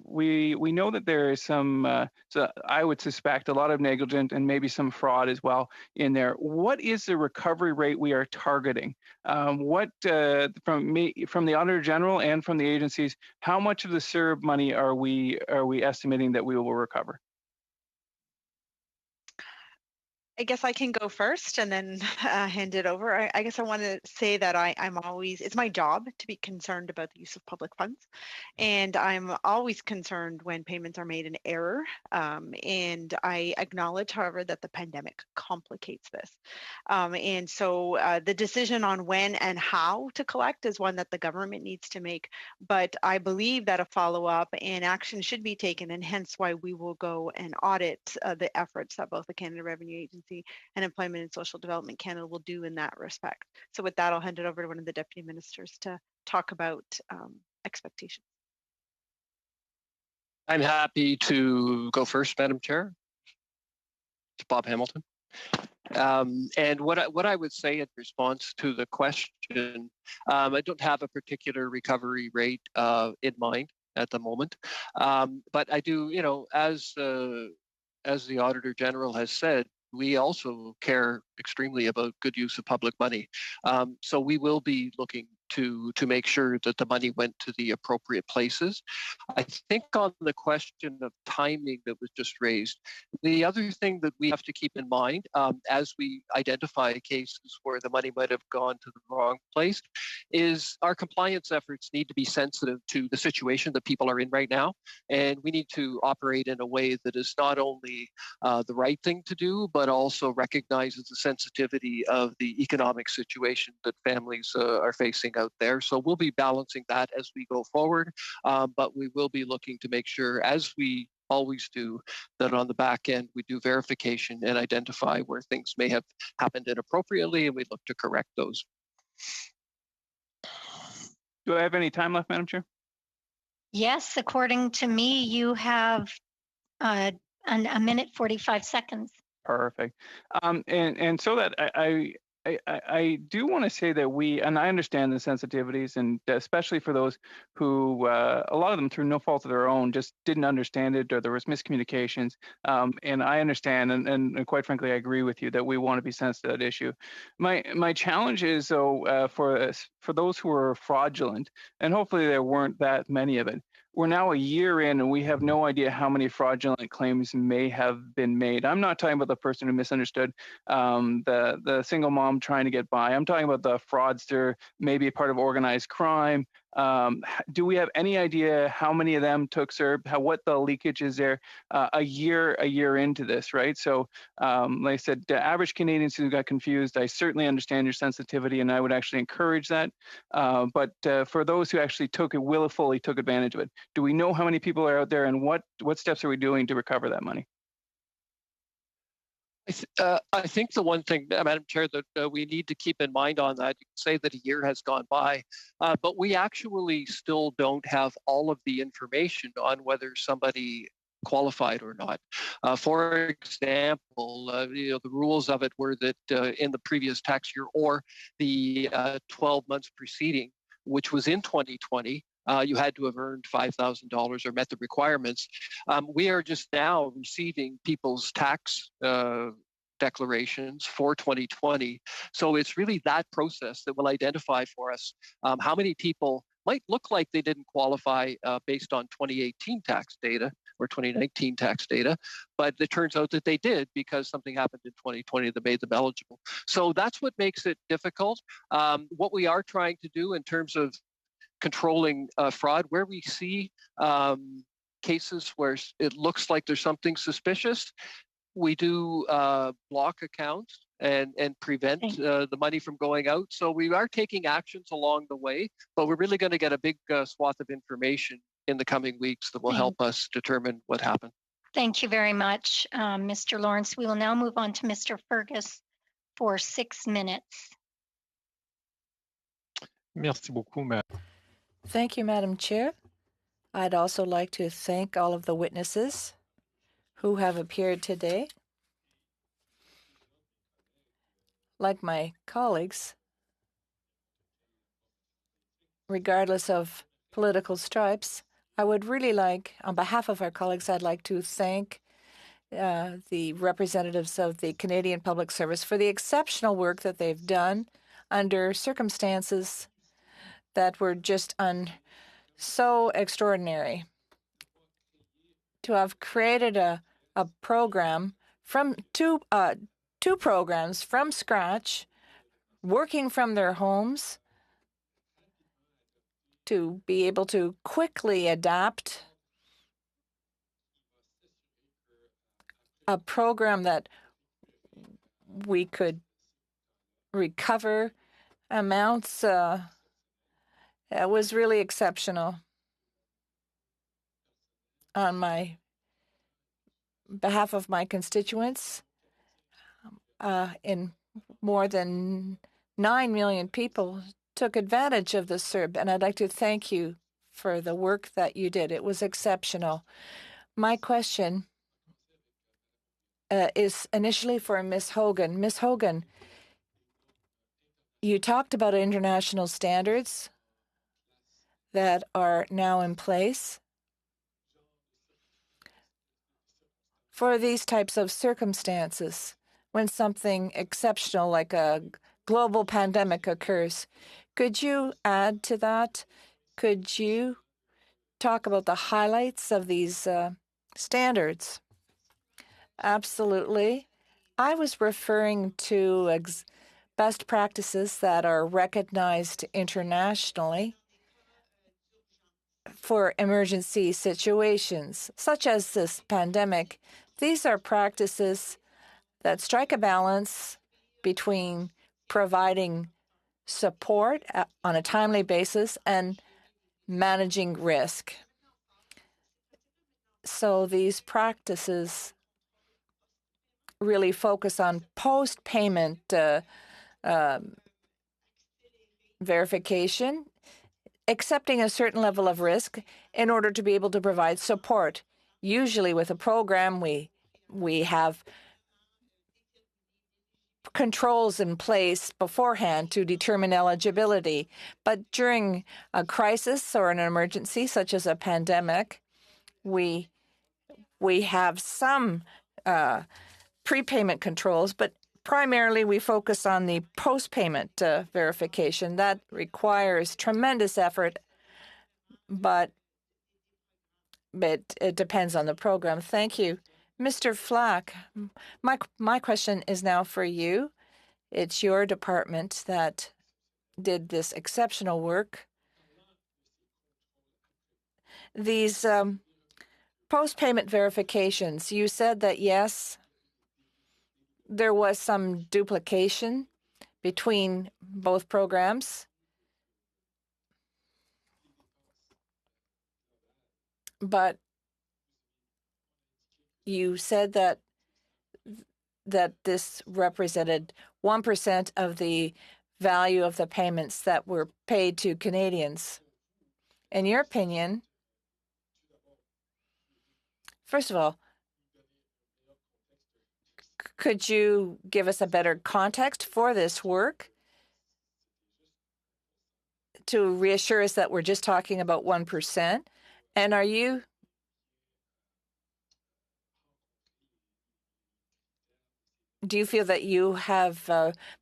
know that there is some. So I would suspect a lot of negligent and maybe some fraud as well in there. What is the recovery rate we are targeting? What from the Auditor General and from the agencies? How much of the CERB money are we estimating that we will recover? I guess I can go first and then hand it over. I guess I want to say that I'm always, it's my job to be concerned about the use of public funds. And I'm always concerned when payments are made in error. And I acknowledge, however, that the pandemic complicates this. And so the decision on when and how to collect is one that the government needs to make. But I believe that a follow-up and action should be taken, and hence why we will go and audit the efforts that both the Canada Revenue Agency and Employment and Social Development Canada will do in that respect. So with that, I'll hand it over to one of the deputy ministers to talk about expectations. I'm happy to go first, Madam Chair. It's Bob Hamilton. And what I would say in response to the question, I don't have a particular recovery rate in mind at the moment, but I do, as the Auditor General has said, we also care extremely about good use of public money. So we will be looking to make sure that the money went to the appropriate places. I think on the question of timing that was just raised, the other thing that we have to keep in mind as we identify cases where the money might have gone to the wrong place is our compliance efforts need to be sensitive to the situation that people are in right now. And we need to operate in a way that is not only the right thing to do, but also recognizes the sensitivity of the economic situation that families are facing out there. So we'll be balancing that as we go forward, but we will be looking to make sure, as we always do, that on the back end we do verification and identify where things may have happened inappropriately, and we look to correct those. Do I have any time left, Madam Chair? Yes, according to me, you have a minute 45 seconds. Perfect. And so that I do want to say that and I understand the sensitivities, and especially for those who, a lot of them through no fault of their own, just didn't understand it, or there was miscommunications. And I understand, and quite frankly, I agree with you that we want to be sensitive to that issue. My challenge is, though, for those who are fraudulent, and hopefully there weren't that many of it, we're now a year in and we have no idea how many fraudulent claims may have been made. I'm not talking about the person who misunderstood, the single mom trying to get by. I'm talking about the fraudster, maybe a part of organized crime. Do we have any idea how many of them took CERB, what the leakage is there a year into this, right? So like I said, the average Canadians who got confused, I certainly understand your sensitivity and I would actually encourage that. But for those who actually willfully took advantage of it, do we know how many people are out there, and what steps are we doing to recover that money? I think the one thing, Madam Chair, that we need to keep in mind on that, you can say that a year has gone by, but we actually still don't have all of the information on whether somebody qualified or not. For example, the rules of it were that in the previous tax year or the 12 months preceding, which was in 2020, you had to have earned $5,000 or met the requirements. We are just now receiving people's tax declarations for 2020. So it's really that process that will identify for us how many people might look like they didn't qualify based on 2018 tax data or 2019 tax data, but it turns out that they did because something happened in 2020 that made them eligible. So that's what makes it difficult. What we are trying to do in terms of controlling fraud, where we see cases where it looks like there's something suspicious, we do block accounts and prevent the money from going out. So we are taking actions along the way, but we're really going to get a big swath of information in the coming weeks that will help us determine what happened. Thank you very much, Mr. Lawrence. We will now move on to Mr. Fergus for 6 minutes. Merci beaucoup, Madame. Thank you, Madam Chair. I'd also like to thank all of the witnesses who have appeared today. Like my colleagues, regardless of political stripes, I would really like, on behalf of our colleagues, I'd like to thank the representatives of the Canadian Public Service for the exceptional work that they've done under circumstances that were just so extraordinary. To have created a program from two programs from scratch, working from their homes, to be able to quickly adapt a program that we could recover amounts, it was really exceptional. On my behalf of my constituents, in more than 9 million people took advantage of the CERB, and I'd like to thank you for the work that you did. It was exceptional. My question is initially for Ms. Hogan. Ms. Hogan, you talked about international standards that are now in place for these types of circumstances when something exceptional like a global pandemic occurs. Could you add to that? Could you talk about the highlights of these standards? Absolutely. I was referring to best practices that are recognized internationally for emergency situations, such as this pandemic. These are practices that strike a balance between providing support on a timely basis and managing risk. So these practices really focus on post-payment verification, accepting a certain level of risk in order to be able to provide support. Usually with a program, we have controls in place beforehand to determine eligibility. But during a crisis or an emergency, such as a pandemic, we have some prepayment controls, but primarily we focus on the post-payment verification. That requires tremendous effort, but it depends on the program. Thank you. Mr. Flack, my question is now for you. It's your department that did this exceptional work. These post-payment verifications, you said that, yes, there was some duplication between both programs. But you said that this represented 1% of the value of the payments that were paid to Canadians. In your opinion, first of all, could you give us a better context for this work to reassure us that we're just talking about 1%? And do you feel that you have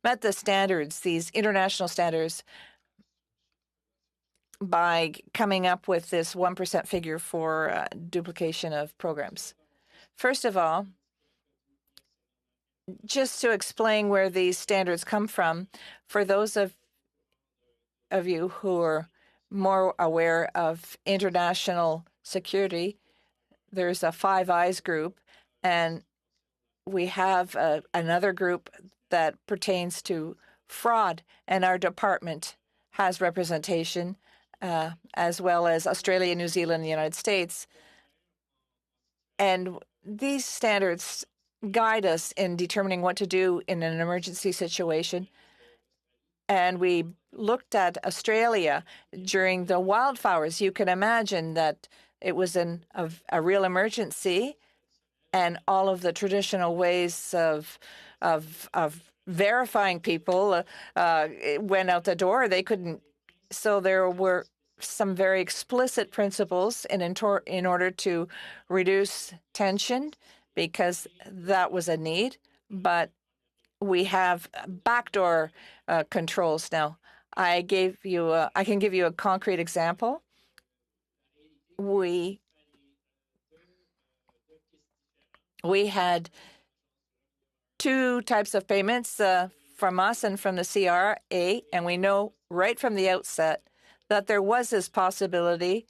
met the standards, these international standards, by coming up with this 1% figure for duplication of programs? First of all, just to explain where these standards come from, for those of you who are more aware of international security, there's a Five Eyes group, and we have another group that pertains to fraud, and our department has representation, as well as Australia, New Zealand, and the United States. And these standards guide us in determining what to do in an emergency situation. And we looked at Australia during the wildfires. You can imagine that it was a real emergency, and all of the traditional ways of verifying people went out the door. They couldn't. So there were some very explicit principles in order to reduce tension, because that was a need. But we have backdoor controls now. I can give you a concrete example. We had two types of payments from us and from the CRA, and we know right from the outset that there was this possibility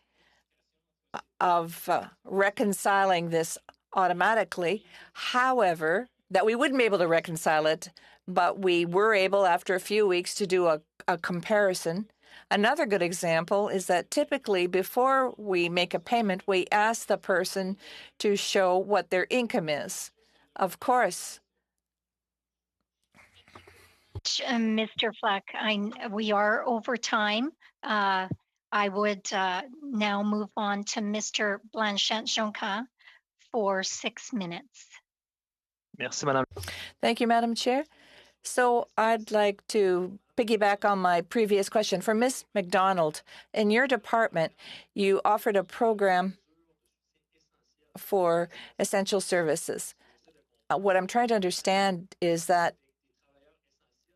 of reconciling this automatically. However, that we wouldn't be able to reconcile it, but we were able, after a few weeks, to do a comparison. Another good example is that typically before we make a payment, we ask the person to show what their income is. Of course. Mr. Fleck, we are over time. I would now move on to Mr. Blanchette-Jonca for 6 minutes. Merci, Madame. Thank you, Madam Chair. So I'd like to piggyback on my previous question. For Ms. McDonald, in your department, you offered a program for essential services. What I'm trying to understand is that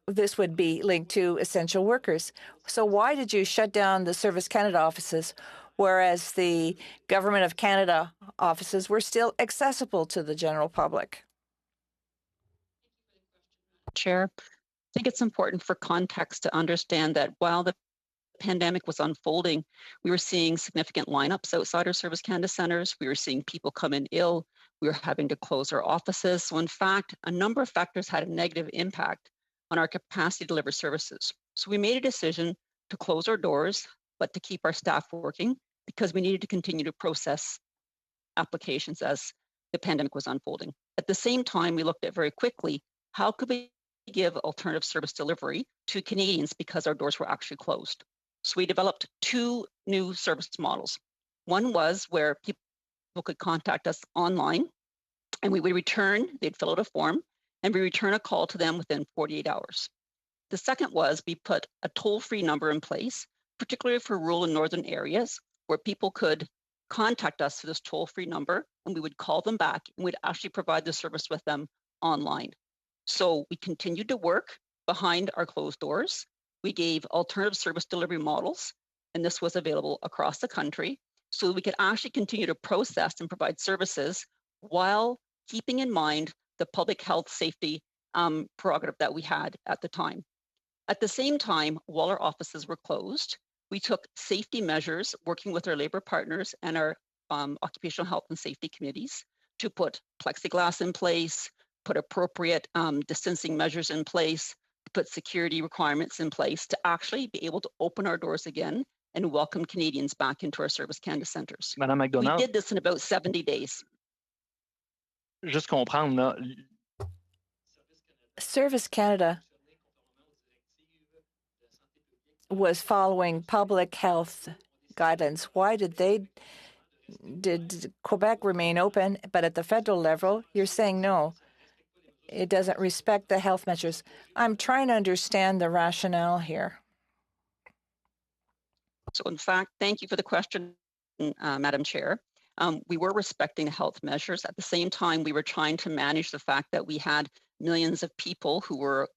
this would be linked to essential workers. So why did you shut down the Service Canada offices, whereas the Government of Canada offices were still accessible to the general public? Chair, I think it's important for context to understand that while the pandemic was unfolding, we were seeing significant lineups outside our Service Canada centres. We were seeing people come in ill. We were having to close our offices. So in fact, a number of factors had a negative impact on our capacity to deliver services. So we made a decision to close our doors, but to keep our staff working because we needed to continue to process applications as the pandemic was unfolding. At the same time, we looked at very quickly, how could we give alternative service delivery to Canadians because our doors were actually closed? So we developed two new service models. One was where people could contact us online and we would return, they'd fill out a form, and we return a call to them within 48 hours. The second was we put a toll-free number in place, particularly for rural and northern areas, where people could contact us through this toll-free number, and we would call them back and we'd actually provide the service with them online. So we continued to work behind our closed doors. We gave alternative service delivery models, and this was available across the country, so we could actually continue to process and provide services while keeping in mind the public health safety prerogative that we had at the time. At the same time, while our offices were closed, we took safety measures working with our labor partners and our occupational health and safety committees to put plexiglass in place, put appropriate distancing measures in place, put security requirements in place to actually be able to open our doors again and welcome Canadians back into our Service Canada centres. Madame McDonald. We did this in about 70 days. Juste comprendre, là. Service Canada was following public health guidelines. Why did Quebec remain open, but at the federal level, you're saying no, it doesn't respect the health measures? I'm trying to understand the rationale here. So in fact, thank you for the question, Madam Chair. We were respecting health measures. At the same time, we were trying to manage the fact that we had millions of people who were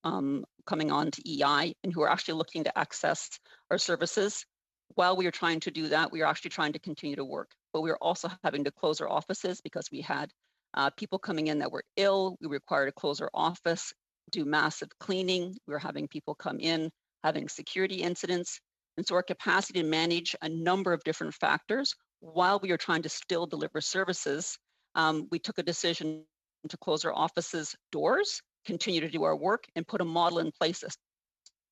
coming on to EI and who were actually looking to access our services. While we were trying to do that, we were actually trying to continue to work. But we were also having to close our offices because we had people coming in that were ill. We were required to close our office, do massive cleaning. We were having people come in, having security incidents. And so our capacity to manage a number of different factors while we were trying to still deliver services, we took a decision to close our offices' doors, continue to do our work, and put a model in place that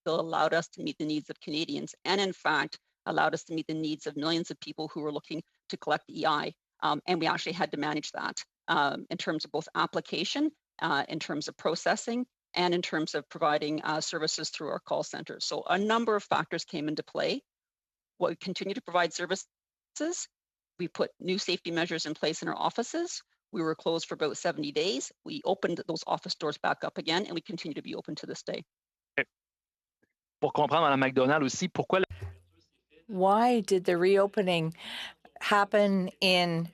still allowed us to meet the needs of Canadians, and in fact, allowed us to meet the needs of millions of people who were looking to collect EI. And we actually had to manage that in terms of both application, in terms of processing, and in terms of providing services through our call centers. So a number of factors came into play. We continue to provide services. We put new safety measures in place in our offices. We were closed for about 70 days. We opened those office doors back up again, and we continue to be open to this day. Pour comprendre, Madame McDonald aussi, pourquoi Why did the reopening happen in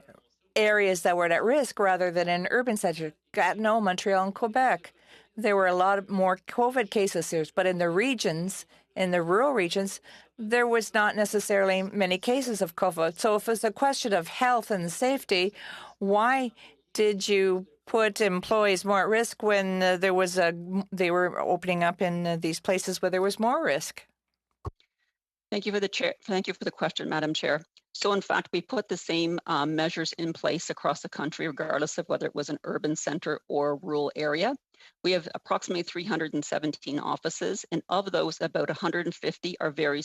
areas that were at risk rather than in urban centers? Gatineau, Montreal, and Quebec. There were a lot more COVID cases here, but in the regions, in the rural regions, there was not necessarily many cases of COVID. So if it's a question of health and safety, why did you put employees more at risk when they were opening up in these places where there was more risk? Thank you for the question, Madam Chair. So in fact, we put the same measures in place across the country, regardless of whether it was an urban center or rural area. We have approximately 317 offices, and of those, about 150 are very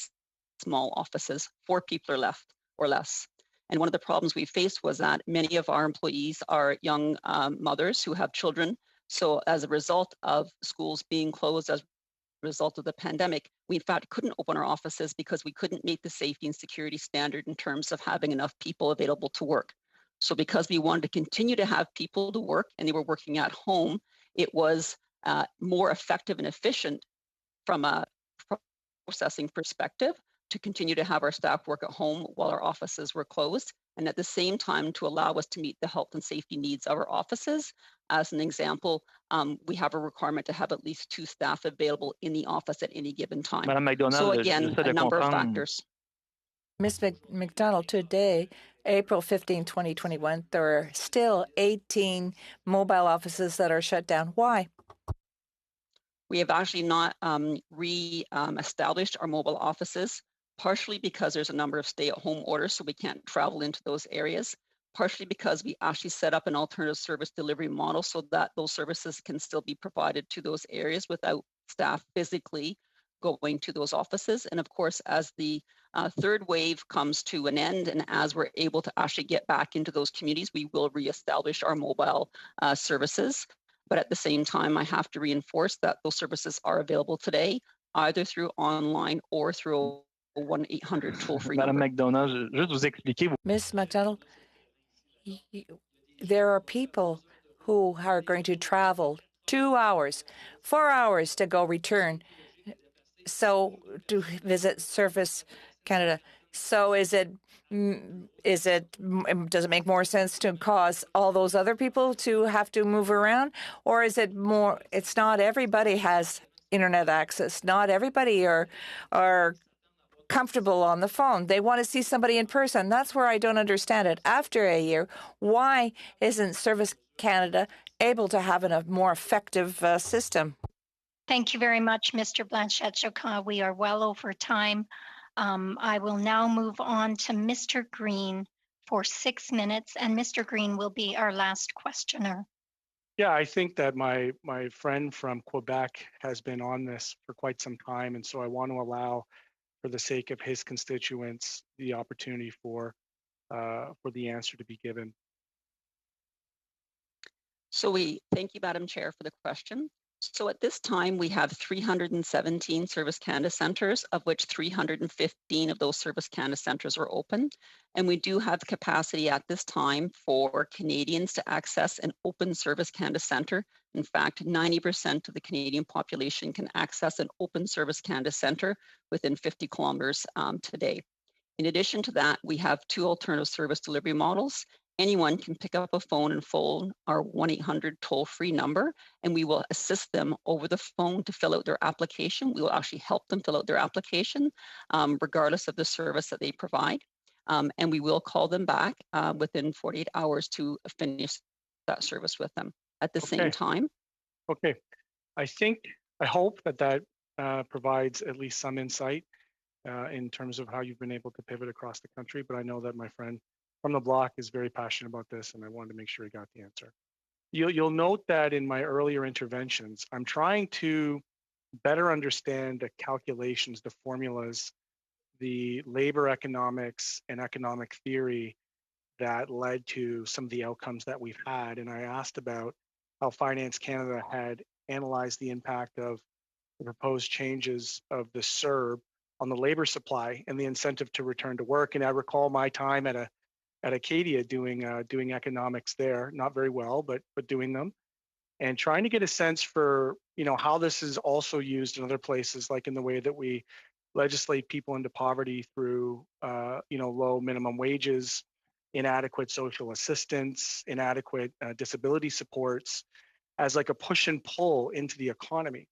small offices, 4 people are left or less. And one of the problems we faced was that many of our employees are young mothers who have children. So as a result of schools being closed as a result of the pandemic, we in fact couldn't open our offices because we couldn't meet the safety and security standard in terms of having enough people available to work. So because we wanted to continue to have people to work and they were working at home, it was more effective and efficient from a processing perspective to continue to have our staff work at home while our offices were closed. and at the same time to allow us to meet the health and safety needs of our offices. As an example, we have a requirement to have at least 2 staff available in the office at any given time. Madame McDonald, so again, a number of comprendre. factors. Ms. McDonald, today, April 15, 2021, there are still 18 mobile offices that are shut down. Why? We have actually not re-established our mobile offices, partially because there's a number of stay-at-home orders, so we can't travel into those areas, partially because we actually set up an alternative service delivery model so that those services can still be provided to those areas without staff physically going to those offices. And of course, as the third wave comes to an end and as we're able to actually get back into those communities, we will reestablish our mobile services. But at the same time, I have to reinforce that those services are available today, either through online or through a 1-800 toll-free number. Madame McDonald, juste vous expliquer. Ms. McDonald, there are people who are going to travel 2 hours, 4 hours to go return. So to visit Service Canada. So does it make more sense to cause all those other people to have to move around, or is it more? It's not everybody has internet access. Not everybody are comfortable on the phone. They want to see somebody in person. That's where I don't understand it. After a year, why isn't Service Canada able to have a more effective system? Thank you very much, Mr. Blanchette-Jacques. We are well over time. I will now move on to Mr. Green for 6 minutes, and Mr. Green will be our last questioner. Yeah, I think that my friend from Quebec has been on this for quite some time, and so I want to allow, for the sake of his constituents, the opportunity for the answer to be given. So we thank you, Madam Chair, for the question. So at this time, we have 317 Service Canada centres, of which 315 of those Service Canada centres are open. And we do have capacity at this time for Canadians to access an open Service Canada centre. In fact, 90% of the Canadian population can access an open Service Canada centre within 50 kilometres today. In addition to that, we have 2 alternative service delivery models. Anyone can pick up a phone and phone our 1-800 toll-free number, and we will assist them over the phone to fill out their application. We will actually help them fill out their application, regardless of the service that they provide. And we will call them back within 48 hours to finish that service with them at the same time. Okay. I hope that provides at least some insight in terms of how you've been able to pivot across the country, but I know that my friend from the block is very passionate about this, and I wanted to make sure he got the answer. You'll note that in my earlier interventions, I'm trying to better understand the calculations, the formulas, the labor economics and economic theory that led to some of the outcomes that we've had. And I asked about how Finance Canada had analyzed the impact of the proposed changes of the CERB on the labor supply and the incentive to return to work. And I recall my time at Acadia doing economics there, not very well, but doing them, and trying to get a sense for how this is also used in other places, like in the way that we legislate people into poverty through low minimum wages, inadequate social assistance, inadequate disability supports, as like a push and pull into the economy.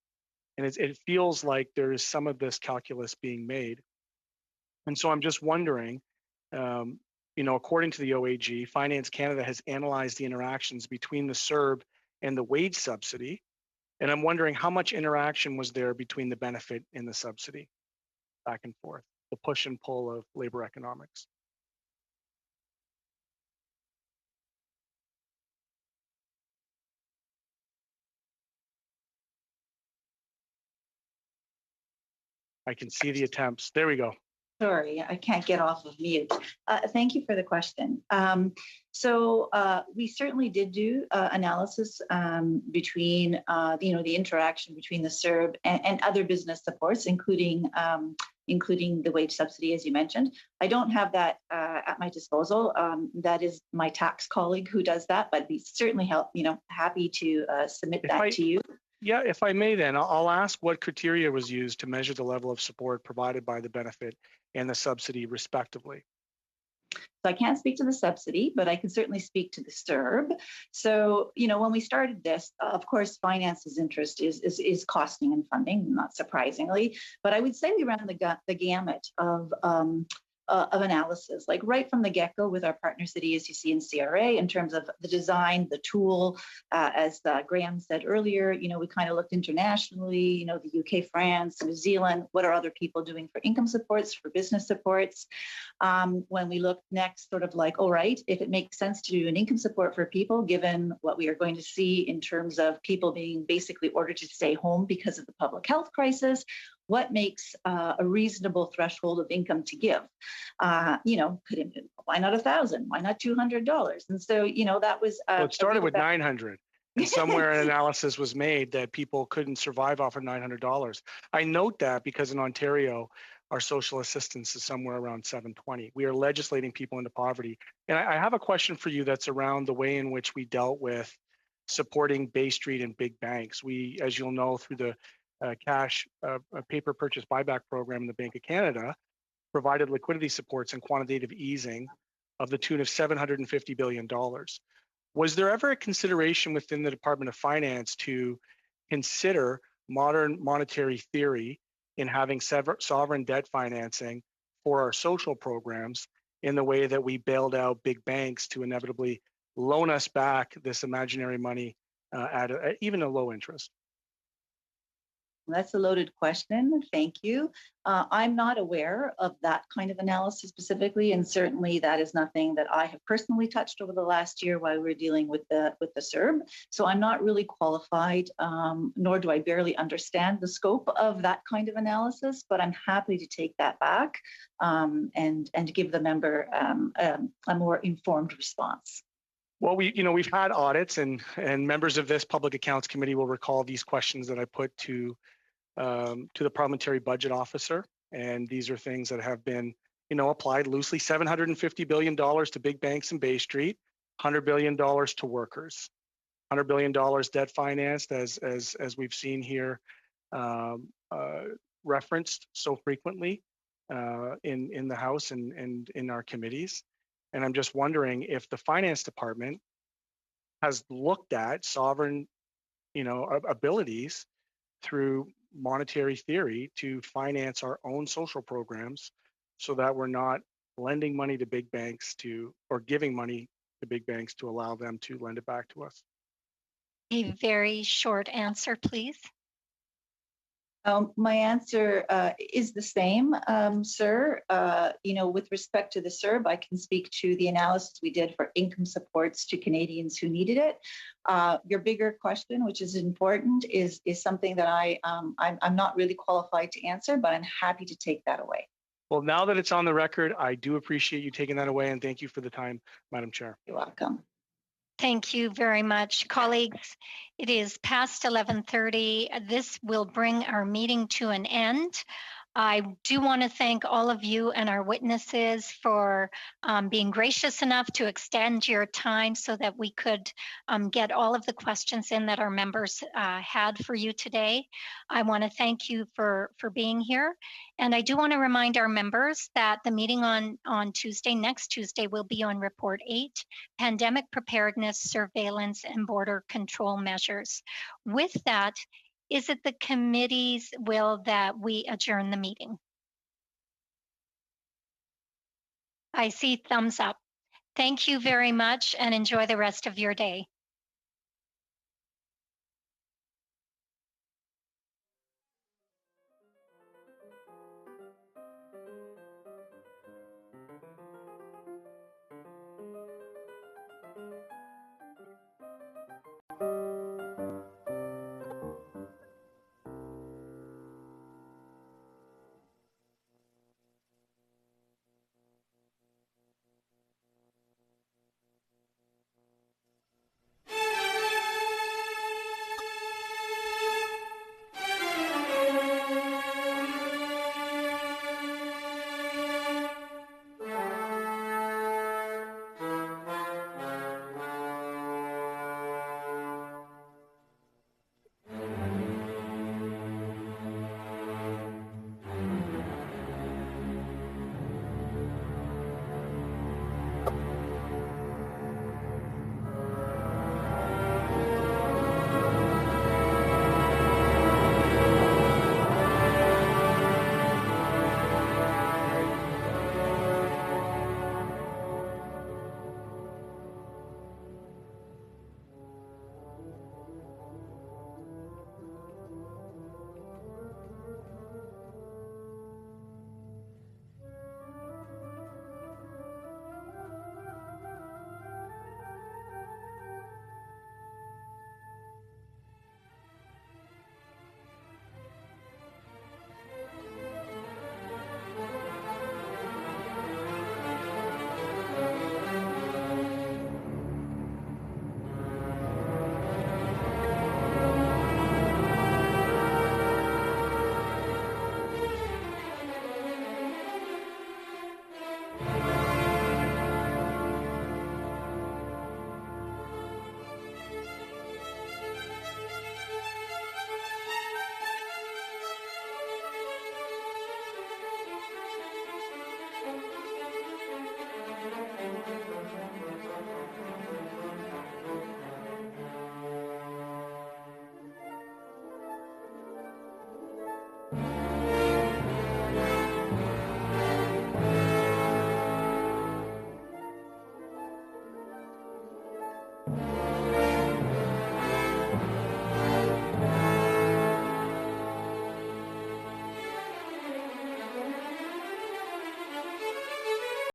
And it feels like there is some of this calculus being made. And so I'm just wondering, according to the OAG, Finance Canada has analyzed the interactions between the CERB and the wage subsidy. And I'm wondering how much interaction was there between the benefit and the subsidy, back and forth, the push and pull of labor economics. I can see the attempts. There we go. Sorry, I can't get off of mute. Thank you for the question. We certainly did do analysis between, the interaction between the CERB and other business supports, including the wage subsidy, as you mentioned. I don't have that at my disposal. That is my tax colleague who does that, but we certainly happy to submit that to you. Yeah, if I may then, I'll ask what criteria was used to measure the level of support provided by the benefit and the subsidy respectively. So I can't speak to the subsidy, but I can certainly speak to the CERB. So, when we started this, of course, finance's interest is costing and funding, not surprisingly. But I would say we ran the gamut of analysis, like right from the get-go with our partner city, as you see in CRA, in terms of the design, the tool. As Graham said earlier, we kind of looked internationally, the UK, France, New Zealand, what are other people doing for income supports, for business supports? When we looked next, sort of like, all right, if it makes sense to do an income support for people, given what we are going to see in terms of people being basically ordered to stay home because of the public health crisis, what makes a reasonable threshold of income to give? Why not $1,000? Why not $200? And so, that was. Well, it started with 900. And somewhere an analysis was made that people couldn't survive off of $900. I note that because in Ontario, our social assistance is somewhere around $720. We are legislating people into poverty. And I have a question for you that's around the way in which we dealt with supporting Bay Street and big banks. We, as you'll know, through the cash paper purchase buyback program in the Bank of Canada, provided liquidity supports and quantitative easing of the tune of $750 billion. Was there ever a consideration within the Department of Finance to consider modern monetary theory in having sovereign debt financing for our social programs in the way that we bailed out big banks to inevitably loan us back this imaginary money at even a low interest? That's a loaded question. Thank you. I'm not aware of that kind of analysis specifically, and certainly that is nothing that I have personally touched over the last year while we were dealing with the CERB. So I'm not really qualified, nor do I barely understand the scope of that kind of analysis. But I'm happy to take that back and give the member a more informed response. Well, we've had audits, and members of this Public Accounts Committee will recall these questions that I put to the Parliamentary Budget Officer, and these are things that have been, applied loosely. $750 billion to big banks in Bay Street, $100 billion to workers, $100 billion debt financed, as we've seen here referenced so frequently in the House and in our committees. And I'm just wondering if the Finance Department has looked at sovereign, abilities through monetary theory to finance our own social programs so that we're not lending money to big banks or giving money to big banks to allow them to lend it back to us. A very short answer, please. My answer is the same, sir. With respect to the CERB, I can speak to the analysis we did for income supports to Canadians who needed it. Your bigger question, which is important, is something that I'm not really qualified to answer, but I'm happy to take that away. Well, now that it's on the record, I do appreciate you taking that away, and thank you for the time, Madam Chair. You're welcome. Thank you very much. Colleagues, it is past 11:30. This will bring our meeting to an end. I do want to thank all of you and our witnesses for being gracious enough to extend your time so that we could get all of the questions in that our members had for you today. I want to thank you for being here. And I do want to remind our members that the meeting on Tuesday, next Tuesday, will be on Report 8, Pandemic Preparedness, Surveillance, and Border Control Measures. With that, is it the committee's will that we adjourn the meeting? I see thumbs up. Thank you very much and enjoy the rest of your day.